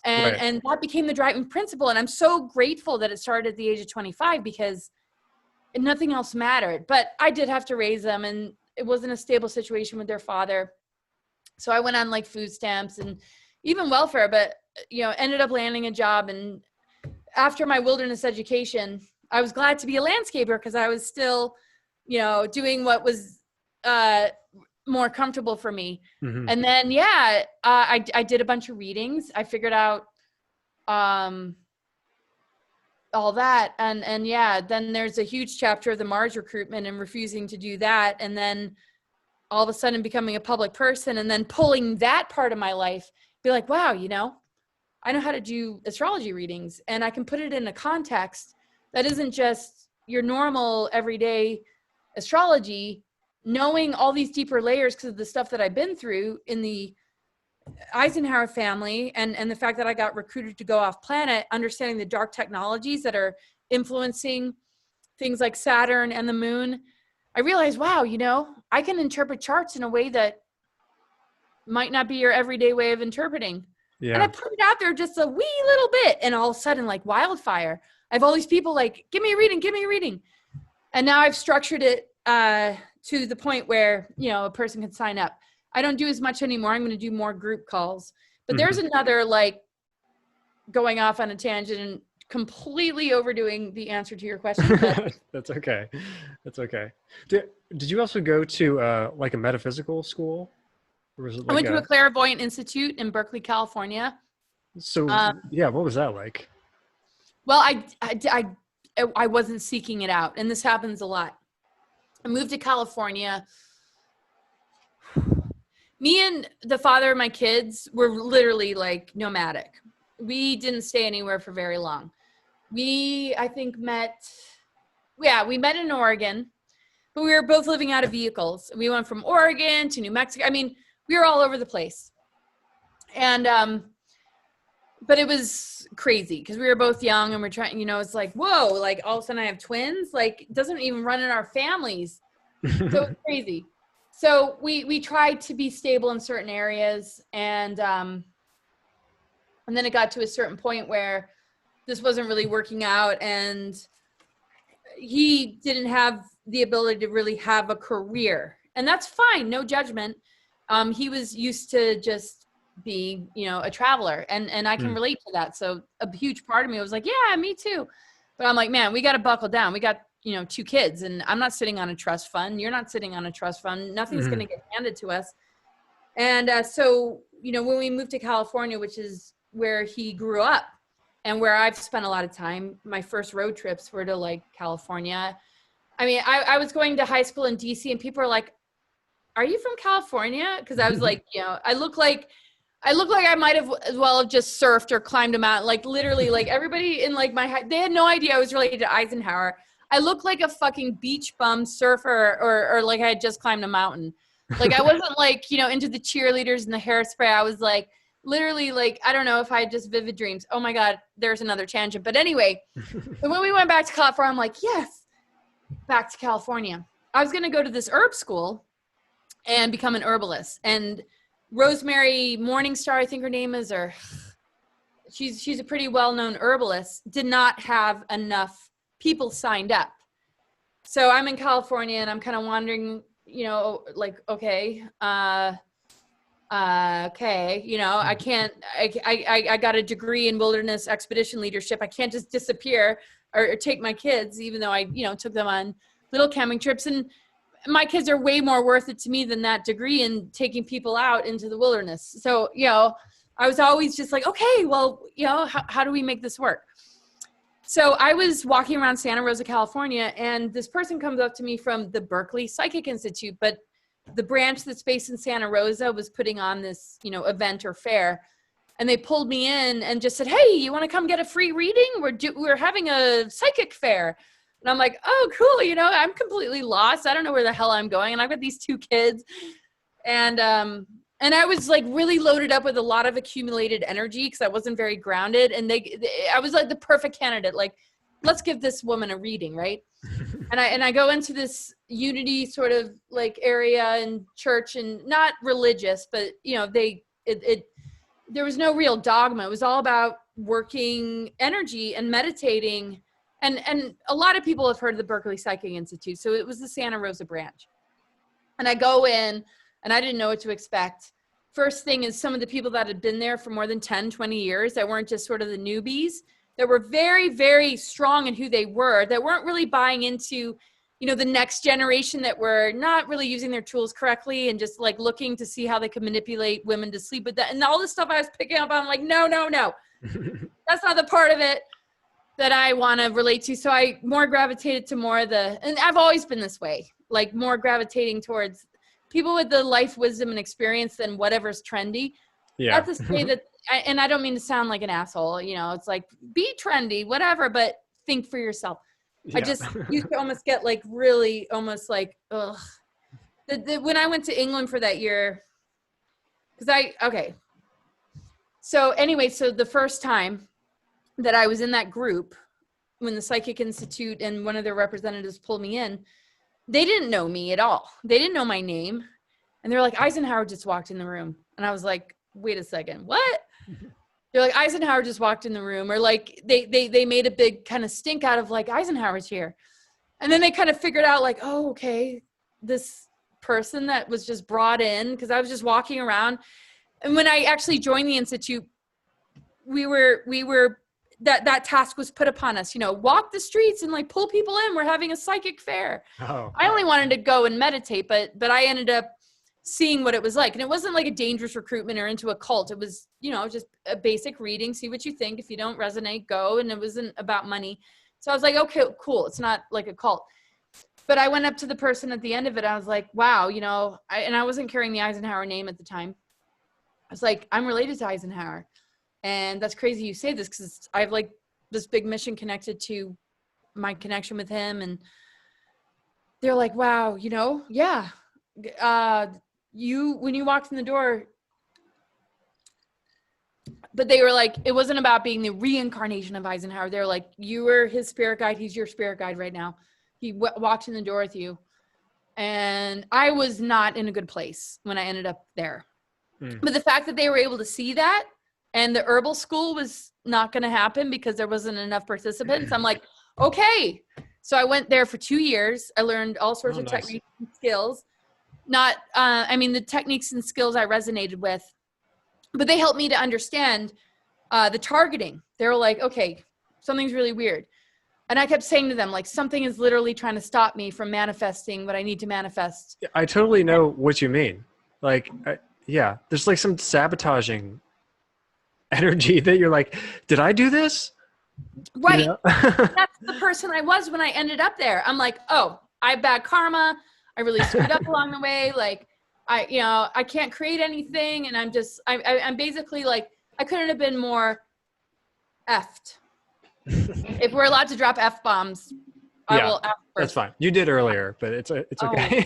and that became the driving principle. And I'm so grateful that it started at the age of 25, because nothing else mattered. But I did have to raise them, and it wasn't a stable situation with their father. So I went on like food stamps and even welfare, but, you know, ended up landing a job. And after my wilderness education, I was glad to be a landscaper, because I was still, you know, doing what was more comfortable for me. And then, I did a bunch of readings. I figured out all that. And then there's a huge chapter of the Mars recruitment and refusing to do that. And then all of a sudden becoming a public person, and then pulling that part of my life, be like, wow, you know, I know how to do astrology readings, and I can put it in a context that isn't just your normal everyday astrology. knowing all these deeper layers because of the stuff that I've been through in the Eisenhower family, and the fact that I got recruited to go off planet, understanding the dark technologies that are influencing things like Saturn and the moon, I realized, wow, you know, I can interpret charts in a way that might not be your everyday way of interpreting. And I Yeah. put it out there just a wee little bit, and all of a sudden, like wildfire, I have all these people like, give me a reading, give me a reading. And now I've structured it to the point where, you know, a person can sign up. I don't do as much anymore. I'm going to do more group calls. But there's another, like, going off on a tangent and completely overdoing the answer to your question. But That's okay. That's okay. Did you also go to like a metaphysical school? Or was it I like went to a clairvoyant institute in Berkeley, California. so Um, yeah, what was that like? well, I wasn't seeking it out. And this happens a lot. I moved to California. Me and the father of my kids were literally like nomadic. We didn't stay anywhere for very long. I think we met in Oregon, but we were both living out of vehicles. We went from Oregon to New Mexico. I mean, we were all over the place. And, but it was crazy because we were both young and we're trying, you know, it's like, whoa, like all of a sudden I have twins, like it doesn't even run in our families. So it's crazy. So we tried to be stable in certain areas, and then it got to a certain point where this wasn't really working out, and he didn't have the ability to really have a career, and that's fine, no judgment. He was used to just being, you know, a traveler, and I can relate to that. So a huge part of me was like, yeah, me too. But I'm like, man, we got to buckle down. We got, you know, 2 kids, and I'm not sitting on a trust fund. You're not sitting on a trust fund. Nothing's going to get handed to us. And so, you know, when we moved to California, which is where he grew up and where I've spent a lot of time, my first road trips were to like California. I mean, I was going to high school in DC, and people are like, are you from California? Because I was like, you know, I look like I might have as well have just surfed or climbed a mountain. Like literally, like everybody in like they had no idea I was related to Eisenhower. I looked like a fucking beach bum surfer, or like I had just climbed a mountain. Like I wasn't like, you know, into the cheerleaders and the hairspray. I was like literally like, I don't know if I had just vivid dreams. Oh my God, there's another tangent. But anyway, so when we went back to California, I'm like, yes, back to California. I was going to go to this herb school and become an herbalist. And Rosemary Morningstar, I think her name is, or she's a pretty well-known herbalist, did not have enough people signed up. So I'm in California and I'm kind of wondering, you know, like, okay, okay, you know, I got a degree in wilderness expedition leadership. I can't just disappear or take my kids, even though I, you know, took them on little camping trips. And my kids are way more worth it to me than that degree in taking people out into the wilderness. So, you know, I was always just like, okay, well, you know, how do we make this work? So I was walking around Santa Rosa, California, and this person comes up to me from the Berkeley Psychic Institute, but the branch that's based in Santa Rosa was putting on this, you know, event or fair. And they pulled me in and just said, hey, you want to come get a free reading? We're having a psychic fair. And I'm like, oh, cool. You know, I'm completely lost. I don't know where the hell I'm going. And I've got these 2 kids. And I was like really loaded up with a lot of accumulated energy because I wasn't very grounded. And I was like the perfect candidate. Like, let's give this woman a reading, right? And I go into this unity sort of like area in church, and not religious, but you know, there was no real dogma. It was all about working energy and meditating. And a lot of people have heard of the Berkeley Psychic Institute. So it was the Santa Rosa branch. And I go in and I didn't know what to expect. First thing is some of the people that had been there for more than 10, 20 years, that weren't just sort of the newbies, that were very, very strong in who they were, that weren't really buying into, you know, the next generation, that were not really using their tools correctly and just like looking to see how they could manipulate women to sleep with that. And all this stuff I was picking up, I'm like, no, that's not the part of it that I want to relate to. So I more gravitated to more of and I've always been this way, like more gravitating towards people with the life wisdom and experience than whatever's trendy. Yeah. Not to say that, and I don't mean to sound like an asshole, you know, it's like, be trendy, whatever, but think for yourself. Yeah. I just used to almost get like really almost like, ugh, When I went to England for that year, so anyway, so the first time that I was in that group, when the Psychic Institute and one of their representatives pulled me in, they didn't know me at all. They didn't know my name. And they're like, Eisenhower just walked in the room. And I was like, wait a second, what? They're like, Eisenhower just walked in the room. Or like, they made a big kind of stink out of like, Eisenhower's here. And then they kind of figured out like, oh, okay, this person that was just brought in, because I was just walking around. And when I actually joined the Institute, we were that task was put upon us, walk the streets and like pull people in. We're having a psychic fair. Oh. I only wanted to go and meditate, but I ended up seeing what it was like. And it wasn't like a dangerous recruitment or into a cult. It was, just a basic reading, see what you think. If you don't resonate, go. And it wasn't about money. So I was like, okay, cool. It's not like a cult. But I went up to the person at the end of it. I was like, wow, and I wasn't carrying the Eisenhower name at the time. I was like, I'm related to Eisenhower. And that's crazy you say this, because I have like this big mission connected to my connection with him. And they're like, wow, yeah. When you walked in the door, but they were like, it wasn't about being the reincarnation of Eisenhower. They're like, you were his spirit guide. He's your spirit guide right now. He walked in the door with you. And I was not in a good place when I ended up there. But the fact that they were able to see that, and the herbal school was not going to happen because there wasn't enough participants. I'm like, okay. So I went there for 2 years. I learned all sorts of techniques and skills. The techniques and skills I resonated with, but they helped me to understand the targeting. They were like, okay, something's really weird. And I kept saying to them, like, something is literally trying to stop me from manifesting what I need to manifest. I totally know what you mean. Like, yeah, there's like some sabotaging energy that you're like, did I do this? Right. That's the person I was when I ended up there. I'm like, oh, I have bad karma. I really screwed up along the way. Like, I can't create anything. And I'm basically like, I couldn't have been more effed. If we're allowed to drop F-bombs, I will F first. That's fine. You did earlier, but it's okay.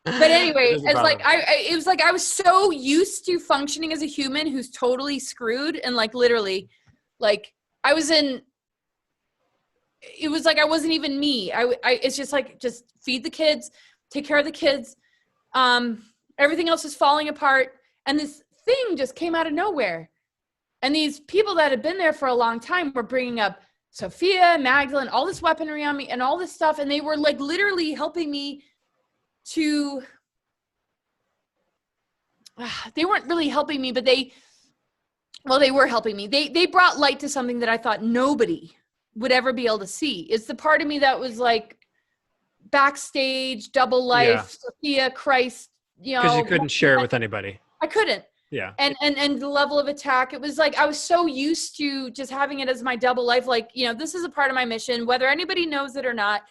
But anyway, it was like I was so used to functioning as a human who's totally screwed, and like literally, like it was like I wasn't even me. It's just like, just feed the kids, take care of the kids. Everything else is falling apart, and this thing just came out of nowhere. And these people that had been there for a long time were bringing up Sophia, Magdalene, all this weaponry on me and all this stuff, and they were like literally helping me to, they weren't really helping me, but they were helping me. They brought light to something that I thought nobody would ever be able to see. It's the part of me that was like backstage, double life, Sophia, Christ, because you couldn't share it with anybody. I couldn't. Yeah. And the level of attack, it was like, I was so used to just having it as my double life. Like, this is a part of my mission, whether anybody knows it or not.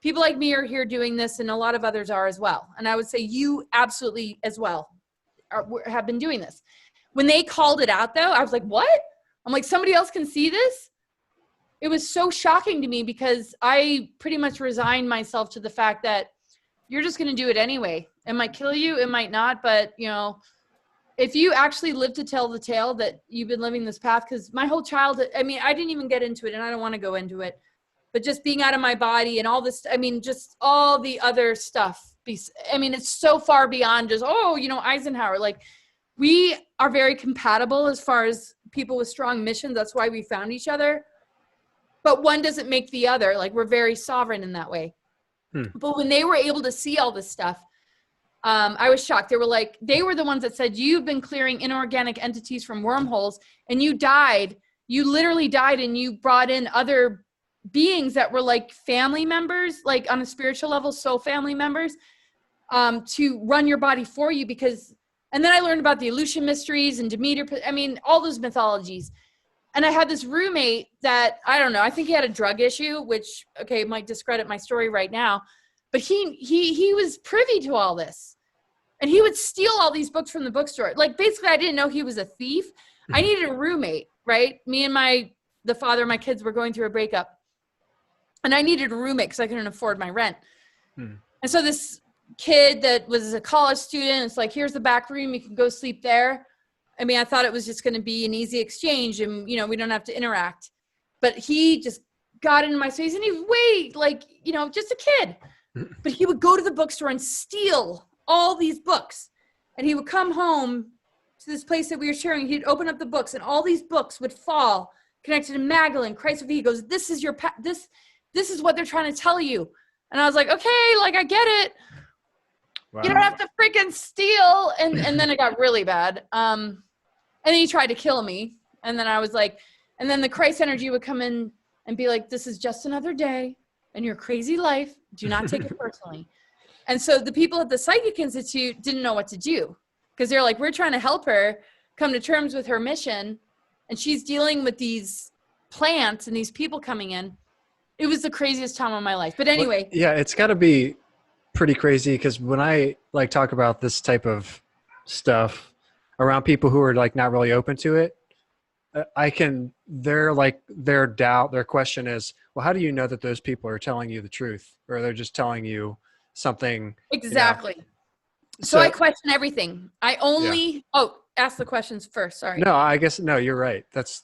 People like me are here doing this, and a lot of others are as well. And I would say you absolutely as well have been doing this. When they called it out, though, I was like, what? I'm like, somebody else can see this? It was so shocking to me, because I pretty much resigned myself to the fact that you're just going to do it anyway. It might kill you. It might not. But, if you actually live to tell the tale that you've been living this path, because my whole childhood, I didn't even get into it, and I don't want to go into it. But just being out of my body and all this, just all the other stuff. It's so far beyond just, Eisenhower. Like, we are very compatible as far as people with strong missions. That's why we found each other. But one doesn't make the other. Like, we're very sovereign in that way. But when they were able to see all this stuff, I was shocked. They were the ones that said, you've been clearing inorganic entities from wormholes, and you died. You literally died, and you brought in other beings that were like family members, like on a spiritual level, soul family members, to run your body for you. And then I learned about the Aleutian mysteries and Demeter, all those mythologies. And I had this roommate that, I don't know, I think he had a drug issue, which, okay, might discredit my story right now, but he was privy to all this. And he would steal all these books from the bookstore. Like, basically, I didn't know he was a thief. I needed a roommate, right? Me and the father of my kids were going through a breakup. And I needed a roommate because I couldn't afford my rent. And so this kid that was a college student. It's like, here's the back room. You can go sleep there. I mean, I thought it was just going to be an easy exchange and, you know, we don't have to interact. But he just got into my space and he weighed like, you know, just a kid. But he would go to the bookstore and steal all these books. And he would come home to this place that we were sharing. He'd open up the books and all these books would fall connected to Magdalene, Christ. He goes, this is your, this is what they're trying to tell you. And I was like, okay, like, I get it. Wow. You don't have to freaking steal. And then it got really bad. And then he tried to kill me. And then I was like, and then the Christ energy would come in and be like, this is just another day in your crazy life. Do not take it personally. And so the people at the Psychic Institute didn't know what to do because they're like, we're trying to help her come to terms with her mission. And she's dealing with these plants and these people coming in. It was the craziest time of my life. But anyway. Well, yeah, it's got to be pretty crazy because when I like talk about this type of stuff around people who are like not really open to it, their doubt, their question is, well, how do you know that those people are telling you the truth or they're just telling you something? Exactly. You know? So I question everything. I only, ask the questions first. Sorry. No, I guess, no, you're right. That's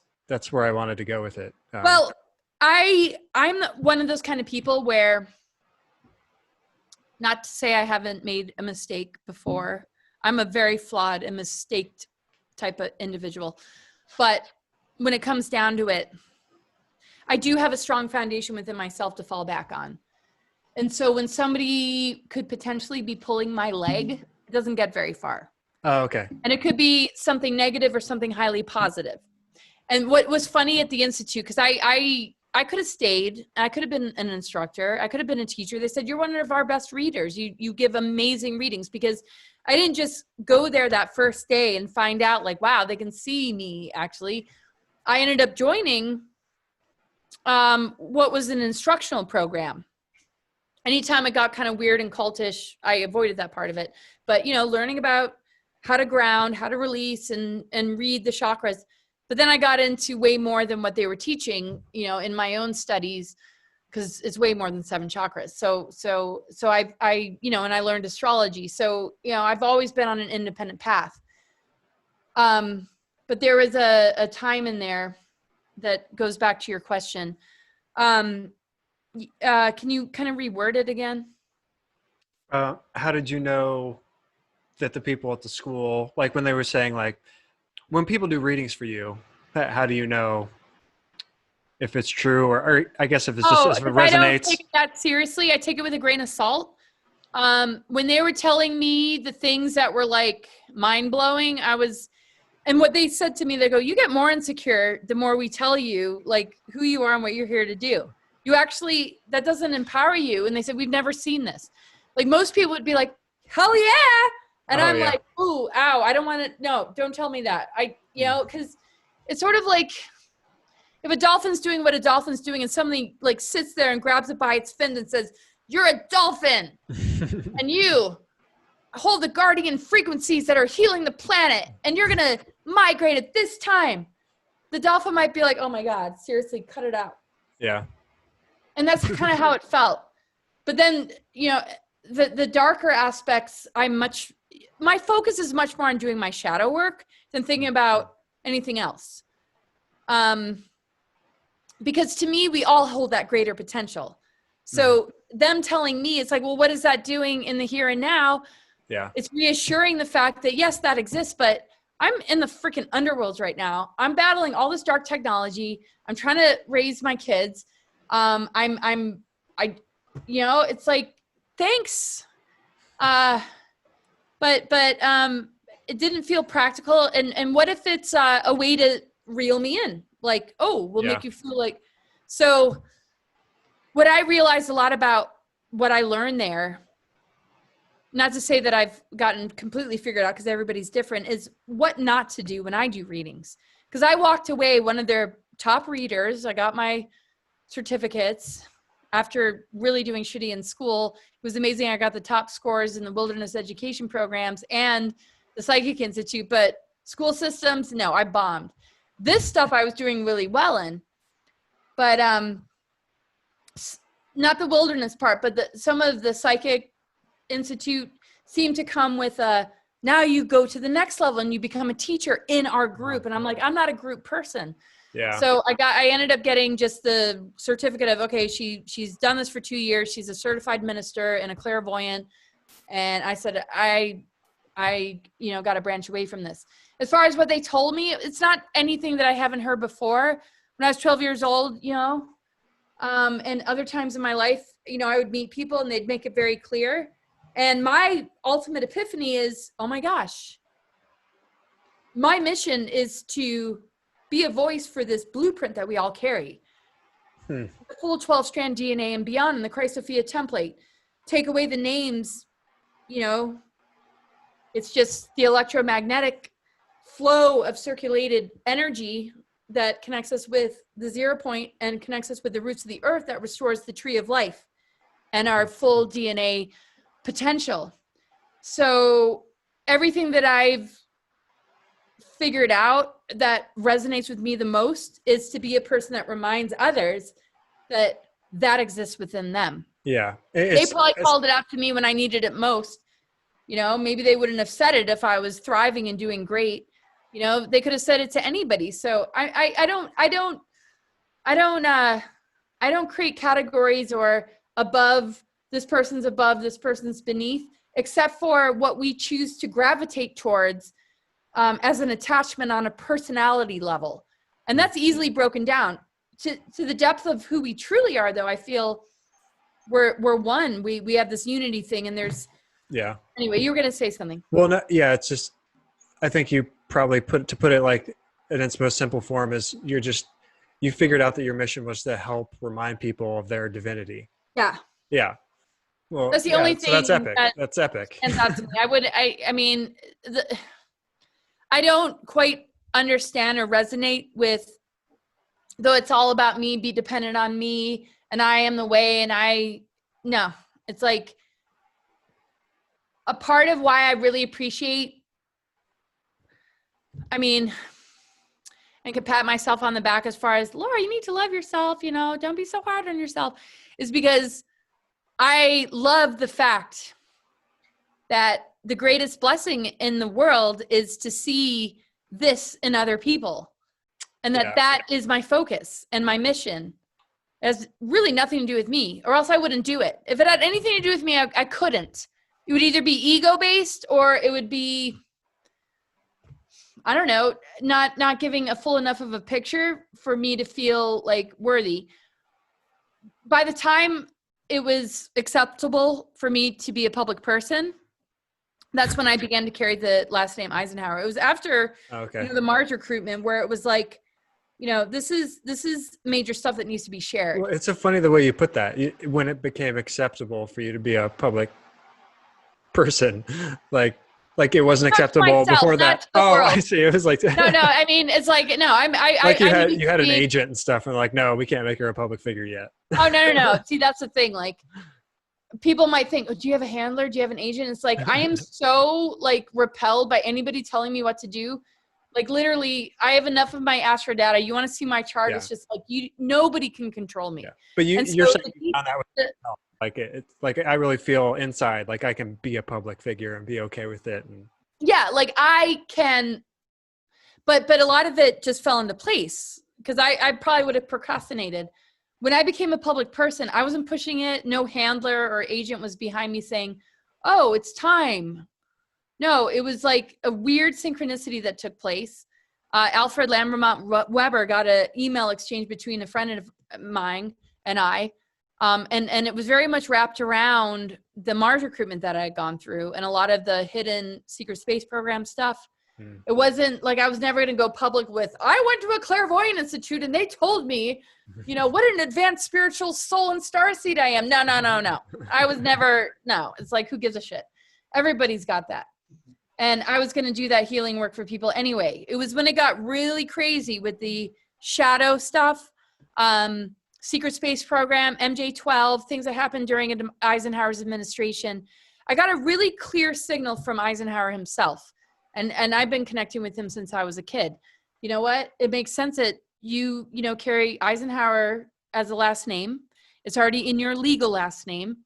where I wanted to go with it. Well, I'm one of those kind of people where, not to say I haven't made a mistake before. I'm a very flawed and mistaked type of individual. But when it comes down to it, I do have a strong foundation within myself to fall back on. And so when somebody could potentially be pulling my leg, it doesn't get very far. Oh, okay. And it could be something negative or something highly positive. And what was funny at the Institute, because I could have stayed, I could have been an instructor, I could have been a teacher. They said, you're one of our best readers. You give amazing readings, because I didn't just go there that first day and find out like, wow, they can see me actually. I ended up joining what was an instructional program. Anytime it got kind of weird and cultish, I avoided that part of it. But, you know, learning about how to ground, how to release and read the chakras. But then I got into way more than what they were teaching, you know, in my own studies, because it's way more than 7 chakras. So I, you know, and I learned astrology. So, you know, I've always been on an independent path. But there was a time in there that goes back to your question. Can you kind of reword it again? How did you know that the people at the school, like when they were saying like, when people do readings for you, how do you know if it's true or I guess if it's just if it resonates? I don't take it that seriously. I take it with a grain of salt. When they were telling me the things that were like mind blowing, and what they said to me, they go, you get more insecure the more we tell you like who you are and what you're here to do. You actually, that doesn't empower you. And they said, we've never seen this. Like most people would be like, hell yeah. And I'm like, ooh, ow, I don't want to, no, don't tell me that. You know, because it's sort of like if a dolphin's doing what a dolphin's doing and somebody like sits there and grabs it by its fin and says, you're a dolphin and you hold the guardian frequencies that are healing the planet and you're going to migrate at this time. The dolphin might be like, oh my God, seriously, cut it out. Yeah. And that's kind of how it felt. But then, you know, the darker aspects, my focus is much more on doing my shadow work than thinking about anything else. Because to me, we all hold that greater potential. So them telling me, it's like, well, what is that doing in the here and now? Yeah. It's reassuring the fact that yes, that exists, but I'm in the freaking underworlds right now. I'm battling all this dark technology. I'm trying to raise my kids. You know, it's like, thanks. But it didn't feel practical. And what if it's a way to reel me in? Like, oh, we'll make you feel like, so what I realized a lot about what I learned there, not to say that I've gotten completely figured out because everybody's different, is what not to do when I do readings. Because I walked away one of their top readers. I got my certificates after really doing shitty in school. It was amazing. I got the top scores in the wilderness education programs and the Psychic Institute, but school systems, no, I bombed. This stuff I was doing really well in, but not the wilderness part, but some of the psychic Institute seemed to come with now you go to the next level and you become a teacher in our group. And I'm like, I'm not a group person. Yeah. So I ended up getting just the certificate of, okay, she's done this for 2 years. She's a certified minister and a clairvoyant. And I said, I got to branch away from this. As far as what they told me, it's not anything that I haven't heard before. When I was 12 years old, and other times in my life, I would meet people and they'd make it very clear. And my ultimate epiphany is, oh my gosh, my mission is to be a voice for this blueprint that we all carry. The full 12-strand DNA and beyond in the Christophia template. Take away the names, it's just the electromagnetic flow of circulated energy that connects us with the 0 point and connects us with the roots of the earth that restores the tree of life and our full DNA potential. So everything that I've figured out that resonates with me the most is to be a person that reminds others that exists within them. Yeah. They probably called it out to me when I needed it most. Maybe they wouldn't have said it if I was thriving and doing great. They could have said it to anybody. So I don't create categories or this person's above, this person's beneath, except for what we choose to gravitate towards as an attachment on a personality level. And that's easily broken down to the depth of who we truly are, though. I feel we're one. We have this unity thing, and there's, yeah. Anyway, you were going to say something. Well, no, yeah, it's just, I think you probably put it like in its most simple form is you figured out that your mission was to help remind people of their divinity. Yeah. Yeah. Well, that's the only thing. So that's epic. That's epic. And that's, I don't quite understand or resonate with, though it's all about me, be dependent on me, and I am the way, and no, it's like a part of why I really appreciate, and could pat myself on the back as far as, Laura, you need to love yourself, don't be so hard on yourself, is because I love the fact that the greatest blessing in the world is to see this in other people. And that is my focus and my mission. It has really nothing to do with me, or else I wouldn't do it. If it had anything to do with me, I couldn't. It would either be ego-based, or it would be, I don't know, not giving a full enough of a picture for me to feel like worthy. By the time it was acceptable for me to be a public person, that's when I began to carry the last name Eisenhower. It was after the Mars recruitment, where it was like, this is major stuff that needs to be shared. Well, it's so funny the way you put that. When it became acceptable for you to be a public person, like it wasn't acceptable before that. Oh, world. I see. It was like no. It's like no. You had an agent and stuff, and like, no, we can't make her a public figure yet. Oh no. See, that's the thing. Like, people might think, oh, do you have a handler? Do you have an agent? It's like, I am so repelled by anybody telling me what to do. Like, literally, I have enough of my astro data. You want to see my chart? Yeah. It's just like nobody can control me. Yeah. But you're saying on that with yourself. Like it's like I really feel inside like I can be a public figure and be okay with it. And yeah, like I can, but a lot of it just fell into place because I probably would have procrastinated. When I became a public person, I wasn't pushing it. No handler or agent was behind me saying, oh, it's time. No, it was like a weird synchronicity that took place. Alfred Lambermont Weber got an email exchange between a friend of mine and I. And it was very much wrapped around the Mars recruitment that I had gone through and a lot of the hidden secret space program stuff. It wasn't like I was never going to go public with, I went to a clairvoyant institute and they told me, what an advanced spiritual soul and starseed I am. No. I was never, no. It's like, who gives a shit? Everybody's got that. And I was going to do that healing work for people anyway. It was when it got really crazy with the shadow stuff, secret space program, MJ-12, things that happened during Eisenhower's administration. I got a really clear signal from Eisenhower himself. And I've been connecting with him since I was a kid. You know what? It makes sense that you carry Eisenhower as a last name. It's already in your legal last name.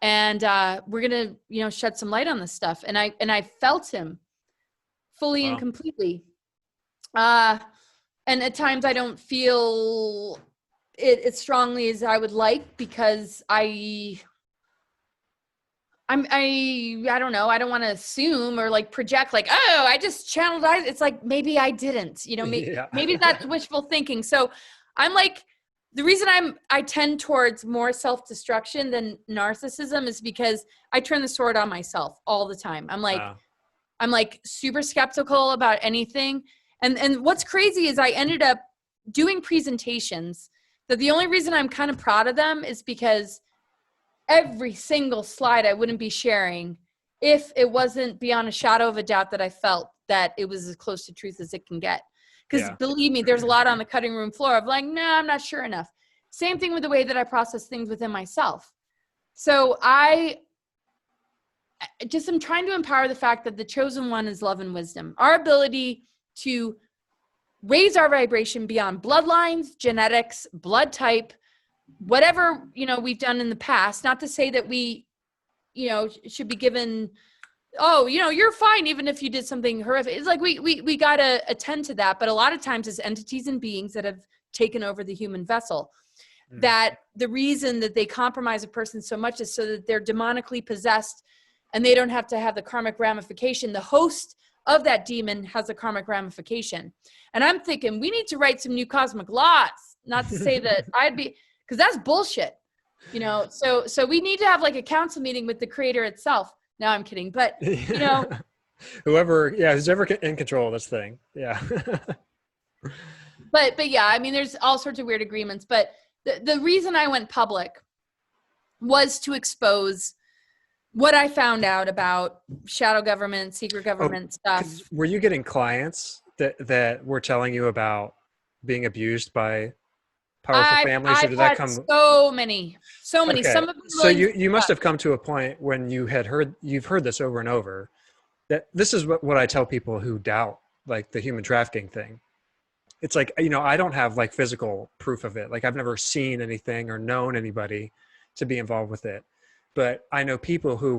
and we're gonna, shed some light on this stuff. And I felt him fully and Wow. completely. And at times I don't feel it as strongly as I would like, because I don't know. I don't want to assume or like project like, oh, I just channeled. It's like, maybe I didn't, Yeah. maybe that's wishful thinking. So I'm like, the reason I tend towards more self-destruction than narcissism is because I turn the sword on myself all the time. I'm like super skeptical about anything. And what's crazy is I ended up doing presentations that the only reason I'm kind of proud of them is because every single slide I wouldn't be sharing if it wasn't beyond a shadow of a doubt that I felt that it was as close to truth as it can get. Because believe me, there's a lot on the cutting room floor of like, nah, I'm not sure enough. Same thing with the way that I process things within myself. So I just am trying to empower the fact that the chosen one is love and wisdom. Our ability to raise our vibration beyond bloodlines, genetics, blood type, whatever, we've done in the past. Not to say that we, should be given, oh, you're fine even if you did something horrific. It's like we got to attend to that. But a lot of times it's entities and beings that have taken over the human vessel. That the reason that they compromise a person so much is so that they're demonically possessed and they don't have to have the karmic ramification. The host of that demon has a karmic ramification. And I'm thinking we need to write some new cosmic laws, not to say that because that's bullshit, so we need to have like a council meeting with the creator itself. No, I'm kidding. But, who's ever in control of this thing. Yeah. but yeah, I mean, there's all sorts of weird agreements, but the reason I went public was to expose what I found out about shadow government, secret government stuff. Were you getting clients that were telling you about being abused by powerful families, or did that come? So many. Okay. Some of them. So you must have come to a point when you've heard this over and over, that this is what I tell people who doubt like the human trafficking thing. It's like, I don't have like physical proof of it. Like I've never seen anything or known anybody to be involved with it. But I know people who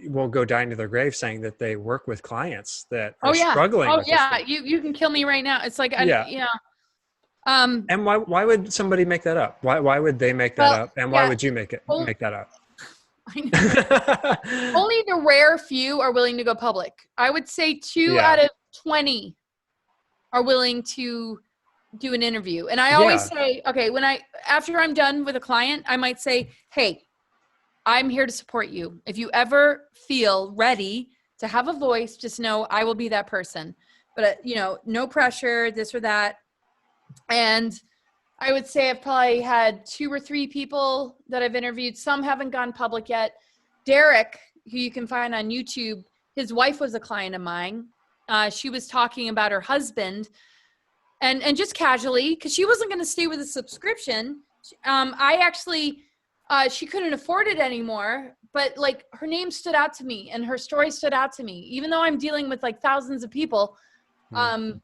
will go dying to their grave saying that they work with clients that are struggling. Oh with yeah. this You can kill me right now. It's like, and why would somebody make that up? Why would they make that up? And why would you make that up? I know. Only the rare few are willing to go public. I would say 2 out of 20 are willing to do an interview. And I always say, okay, after I'm done with a client, I might say, hey, I'm here to support you. If you ever feel ready to have a voice, just know I will be that person. But, no pressure, this or that. And I would say I've probably had 2 or 3 people that I've interviewed. Some haven't gone public yet. Derek, who you can find on YouTube, his wife was a client of mine. She was talking about her husband and just casually, because she wasn't going to stay with a subscription. She couldn't afford it anymore, but like her name stood out to me and her story stood out to me, even though I'm dealing with like thousands of people. I'm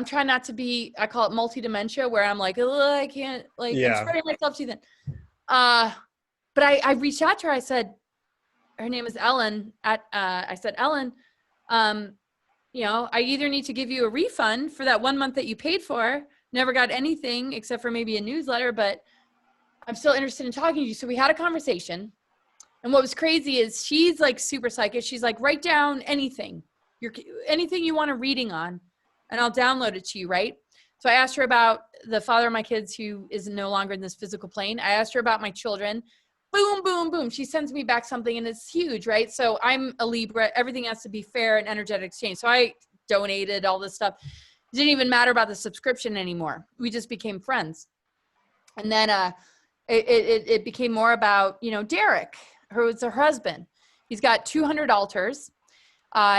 trying not to be, I call it multi-dementia, where I'm like, oh, I can't, like, I'm spreading myself too thin. But I reached out to her. I said, her name is Ellen. I said, Ellen, I either need to give you a refund for that 1 month that you paid for, never got anything except for maybe a newsletter, but I'm still interested in talking to you. So we had a conversation. And what was crazy is she's like super psychic. She's like, write down anything you want a reading on, and I'll download it to you, right? So I asked her about the father of my kids who is no longer in this physical plane. I asked her about my children. Boom, boom, boom. She sends me back something and it's huge, right? So I'm a Libra. Everything has to be fair and energetic exchange. So I donated all this stuff. It didn't even matter about the subscription anymore. We just became friends. And then it became more about, Derek, who was her husband. He's got 200 altars.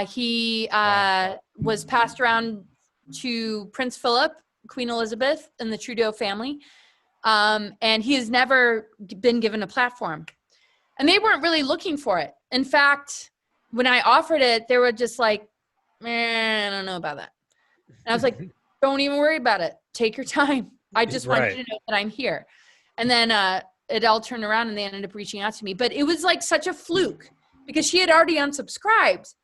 He was passed around to Prince Philip, Queen Elizabeth, and the Trudeau family. And he has never been given a platform. And they weren't really looking for it. In fact, when I offered it, they were just like, I don't know about that. And I was like, don't even worry about it. Take your time. I just want you to know that I'm here. And then it all turned around and they ended up reaching out to me. But it was like such a fluke because she had already unsubscribed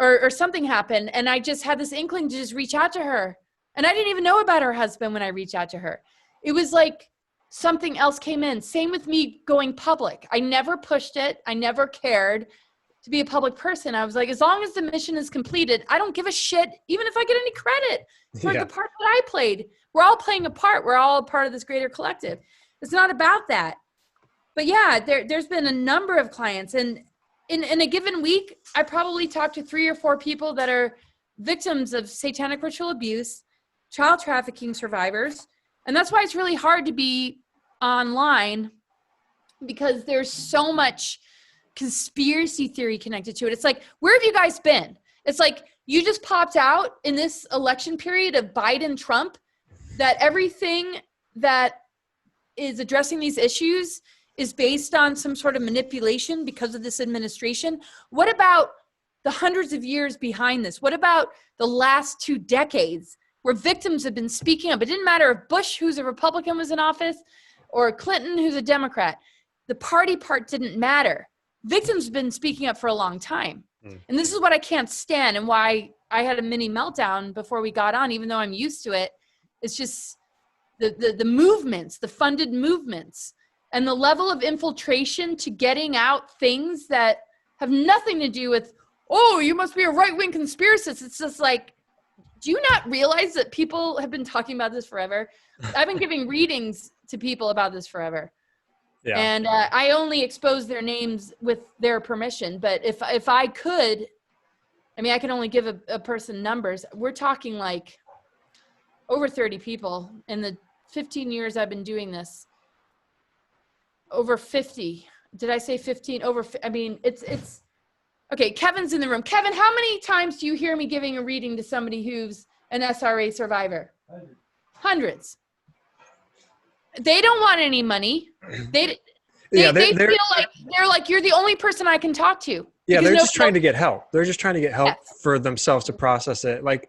or something happened. And I just had this inkling to just reach out to her. And I didn't even know about her husband when I reached out to her. It was like something else came in. Same with me going public. I never pushed it. I never cared to be a public person. I was like, as long as the mission is completed, I don't give a shit, even if I get any credit for the part that I played. We're all playing a part. We're all a part of this greater collective. It's not about that. But yeah, there's been a number of clients. And in a given week, I probably talked to 3 or 4 people that are victims of satanic ritual abuse, child trafficking survivors. And that's why it's really hard to be online, because there's so much conspiracy theory connected to it. It's like, where have you guys been? It's like, you just popped out in this election period of Biden, Trump, that everything that is addressing these issues is based on some sort of manipulation because of this administration. What about the hundreds of years behind this? What about the last 2 decades where victims have been speaking up? It didn't matter if Bush, who's a Republican, was in office, or Clinton, who's a Democrat. The party part didn't matter. Victims have been speaking up for a long time. And this is what I can't stand, and why I had a mini meltdown before we got on, even though I'm used to it. It's just the movements, the funded movements, and the level of infiltration to getting out things that have nothing to do with, oh, you must be a right-wing conspiracist. It's just like, do you not realize that people have been talking about this forever? I've been giving readings to people about this forever. Yeah. And I only expose their names with their permission. But if I could, I mean, I can only give a person numbers. We're talking like over 30 people in the 15 years I've been doing this. Over 50. Did I say 15? I mean, it's okay. Kevin's in the room. Kevin, how many times do you hear me giving a reading to somebody who's an SRA survivor? Hundreds. They don't want any money. They feel like they're like, you're the only person I can talk to. Yeah, they're just trying to get help. They're just trying to get help for themselves to process it. Like,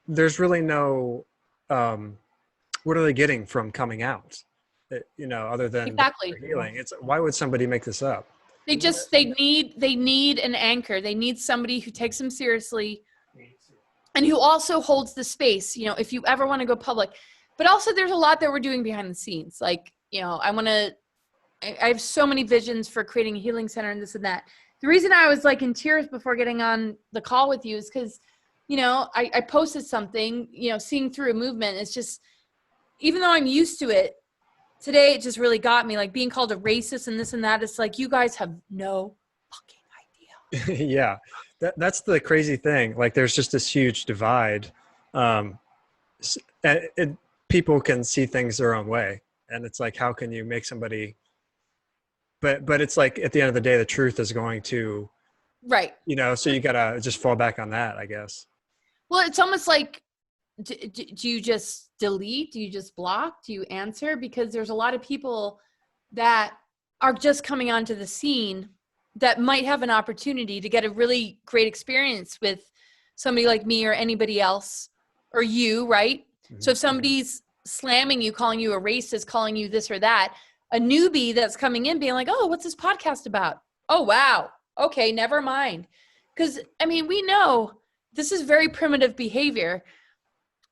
there's really no, what are they getting from coming out? Other than healing. It's, why would somebody make this up? They need an anchor. They need somebody who takes them seriously and who also holds the space, if you ever want to go public. But also there's a lot that we're doing behind the scenes. Like, I have so many visions for creating a healing center and this and that. The reason I was like in tears before getting on the call with you is because, I posted something, seeing through a movement. It's just, even though I'm used to it, today it just really got me, like being called a racist and this and that. It's like, you guys have no fucking idea. Yeah, that's the crazy thing. Like, there's just this huge divide. People can see things their own way, and it's like, how can you make somebody? But it's like, at the end of the day, the truth is going to, right. So you gotta just fall back on that, I guess. Well, it's almost like, do you just delete? Do you just block? Do you answer? Because there's a lot of people that are just coming onto the scene that might have an opportunity to get a really great experience with somebody like me or anybody else, or you, right? Mm-hmm. So if somebody's slamming you, calling you a racist, calling you this or that, a newbie that's coming in being like, oh, what's this podcast about? Oh, wow. Okay, never mind. Because, I mean, we know this is very primitive behavior.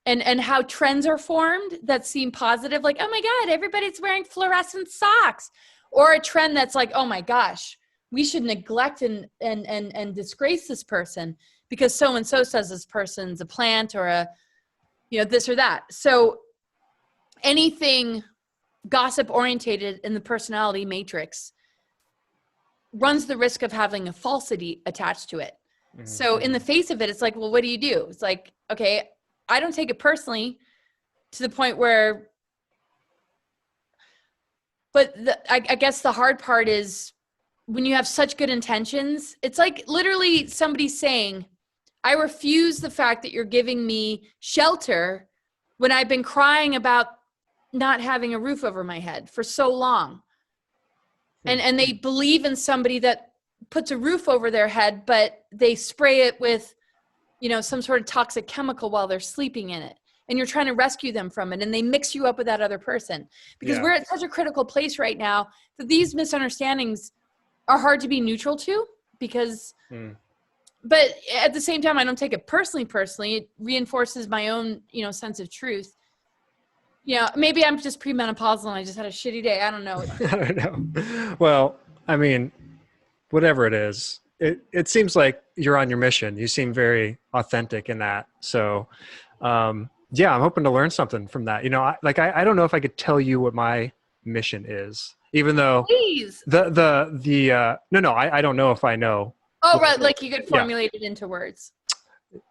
And how trends are formed that seem positive, like, oh my God, everybody's wearing fluorescent socks. Or a trend that's like, oh my gosh, we should neglect and disgrace this person because so-and-so says this person's a plant or a, this or that. So anything gossip orientated in the personality matrix runs the risk of having a falsity attached to it. Mm-hmm. So in the face of it, it's like, well, what do you do? It's like, okay, I don't take it personally to the point where, but I guess the hard part is when you have such good intentions, it's like literally somebody saying, I refuse the fact that you're giving me shelter when I've been crying about not having a roof over my head for so long. And they believe in somebody that puts a roof over their head, but they spray it with, some sort of toxic chemical while they're sleeping in it. and you're trying to rescue them from it, and they mix you up with that other person, because we're at such a critical place right now that these misunderstandings are hard to be neutral to, because but at the same time, I don't take it personally. It reinforces my own, sense of truth. Maybe I'm just premenopausal and I just had a shitty day. I don't know. I don't know. Well, I mean, whatever it is, it seems like you're on your mission. You seem very authentic in that. So, yeah, I'm hoping to learn something from that. I don't know if I could tell you what my mission is, even though Please. No, I don't know if I know. Oh, right. Like you could formulate it into words.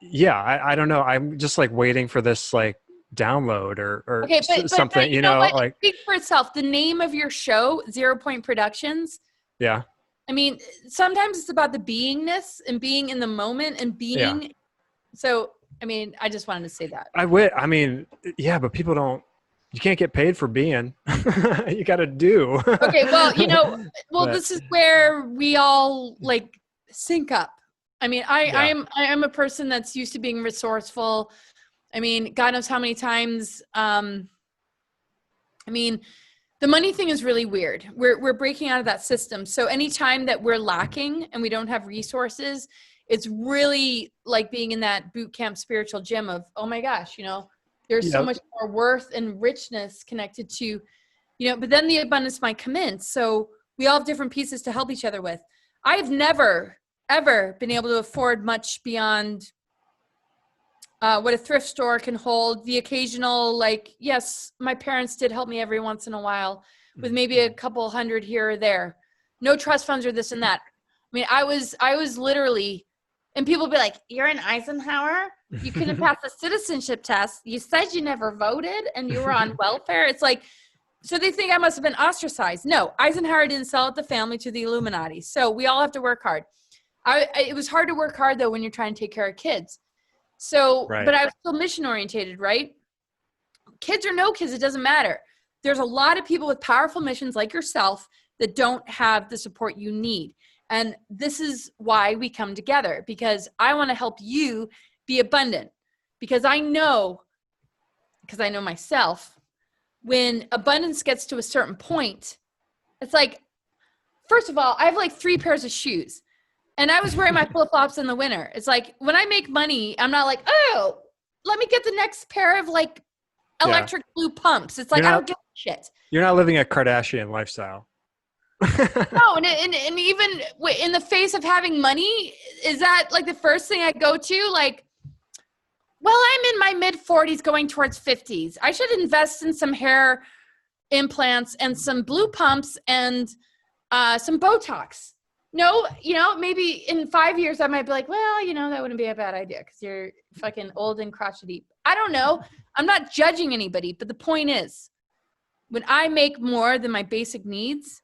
Yeah. I don't know. I'm just like waiting for this like download or okay, something, but you know what? like speak for itself. The name of your show, 0 Point Productions. Yeah. I mean, sometimes it's about the beingness and being in the moment and being. Yeah. So, I mean, I just wanted to say that. I mean, yeah, but people don't, you can't get paid for being. You got to do. Okay, well, this is where we all like sync up. I mean, I am a person that's used to being resourceful. I mean, God knows how many times. I mean, the money thing is really weird. We're breaking out of that system. So anytime that we're lacking and we don't have resources, it's really like being in that boot camp spiritual gym of, oh my gosh, there's so much more worth and richness connected to, but then the abundance might come in. So we all have different pieces to help each other with. I've never, ever been able to afford much beyond what a thrift store can hold. The occasional, yes, my parents did help me every once in a while with maybe a couple hundred here or there. No trust funds or this and that. I mean, I was literally, and people be like, you're an Eisenhower? You couldn't pass the citizenship test. You said you never voted and you were on welfare. It's like, so they think I must have been ostracized. No, Eisenhower didn't sell out the family to the Illuminati. So we all have to work hard. It was hard to work hard though when you're trying to take care of kids. So, right. But I was still mission orientated, right? Kids or no kids, it doesn't matter. There's a lot of people with powerful missions like yourself that don't have the support you need. And this is why we come together, because I want to help you be abundant, because I know myself, when abundance gets to a certain point, it's like, first of all, I have like 3 pairs of shoes. And I was wearing my flip-flops in the winter. It's like, when I make money, I'm not like, oh, let me get the next pair of like electric blue pumps. It's like, I don't give a shit. You're not living a Kardashian lifestyle. No, and even in the face of having money, is that like the first thing I go to? Like, well, I'm in my mid-40s going towards 50s. I should invest in some hair implants and some blue pumps and some Botox. No, maybe in 5 years I might be like, well, that wouldn't be a bad idea because you're fucking old and crotchety. I don't know. I'm not judging anybody, but the point is, when I make more than my basic needs,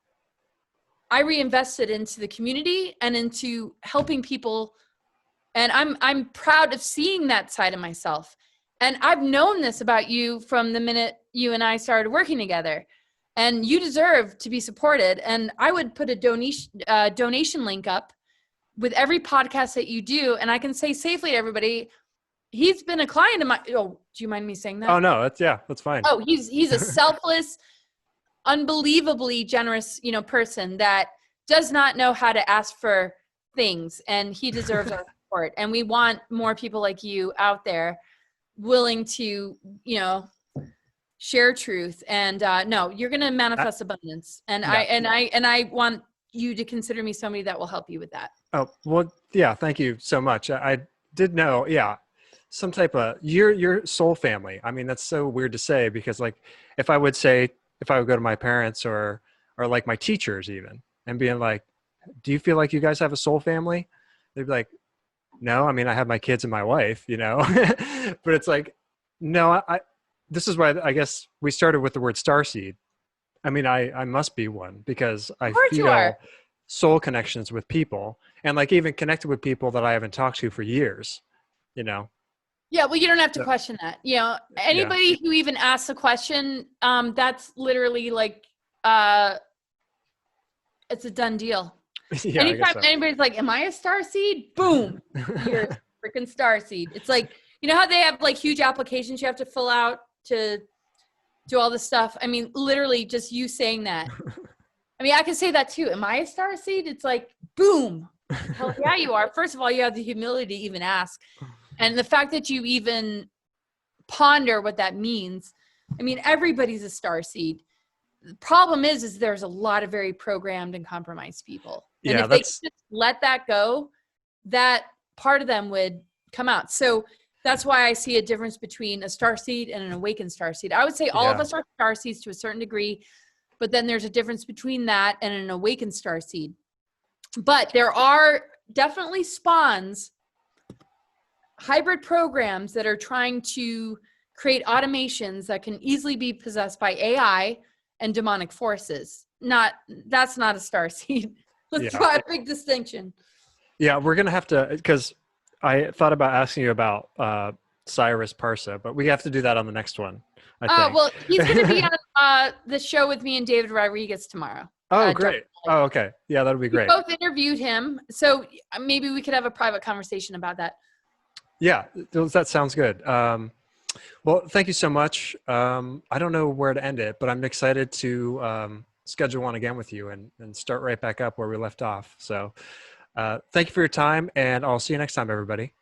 I reinvest it into the community and into helping people. And I'm proud of seeing that side of myself. And I've known this about you from the minute you and I started working together. And you deserve to be supported. And I would put a donation link up with every podcast that you do. And I can say safely to everybody, he's been a client of mine. Oh, do you mind me saying that? Oh, no, that's fine. Oh, he's a selfless, unbelievably generous, person that does not know how to ask for things. And he deserves our support. And we want more people like you out there willing to, share truth. And no, you're going to manifest abundance. And I want you to consider me somebody that will help you with that. Oh, well, yeah. Thank you so much. I did know. Yeah. Some type of your soul family. I mean, that's so weird to say, because like, if I would go to my parents or like my teachers even, and being like, do you feel like you guys have a soul family? They'd be like, no, I mean, I have my kids and my wife, but it's like, no, this is why I guess we started with the word starseed. I mean, I must be one, because I feel soul connections with people, and like even connected with people that I haven't talked to for years, Yeah, well, you don't have to question that. Anybody who even asks a question, that's literally like, it's a done deal. Anytime anybody's like, am I a starseed? Boom, you're a freaking starseed. It's like, You know how they have like huge applications you have to fill out to do all this stuff? I mean, literally just you saying that. I mean, I can say that too. Am I a star seed? It's like, boom. Hell yeah, you are. First of all, you have the humility to even ask. And the fact that you even ponder what that means. I mean, everybody's a star seed. The problem is there's a lot of very programmed and compromised people. And Yeah, if they that's just let that go, that part of them would come out. So that's why I see a difference between a star seed and an awakened star seed. I would say all of yeah. us are star seeds to a certain degree, but then there's a difference between that and an awakened star seed. But there are definitely spawns, hybrid programs that are trying to create automations that can easily be possessed by AI and demonic forces. That's not a star seed. Let's Yeah. draw a big distinction. Yeah, we're gonna have to, because I thought about asking you about Cyrus Parsa, but we have to do that on the next one, I think. Well, he's going to be on the show with me and David Rodriguez tomorrow. Oh, great. Oh, okay. Yeah, that'll be We great. both interviewed him, so maybe we could have a private conversation about that. Yeah, that sounds good. Well, thank you so much. I don't know where to end it, but I'm excited to schedule one again with you and start right back up where we left off. So thank you for your time, and I'll see you next time, everybody.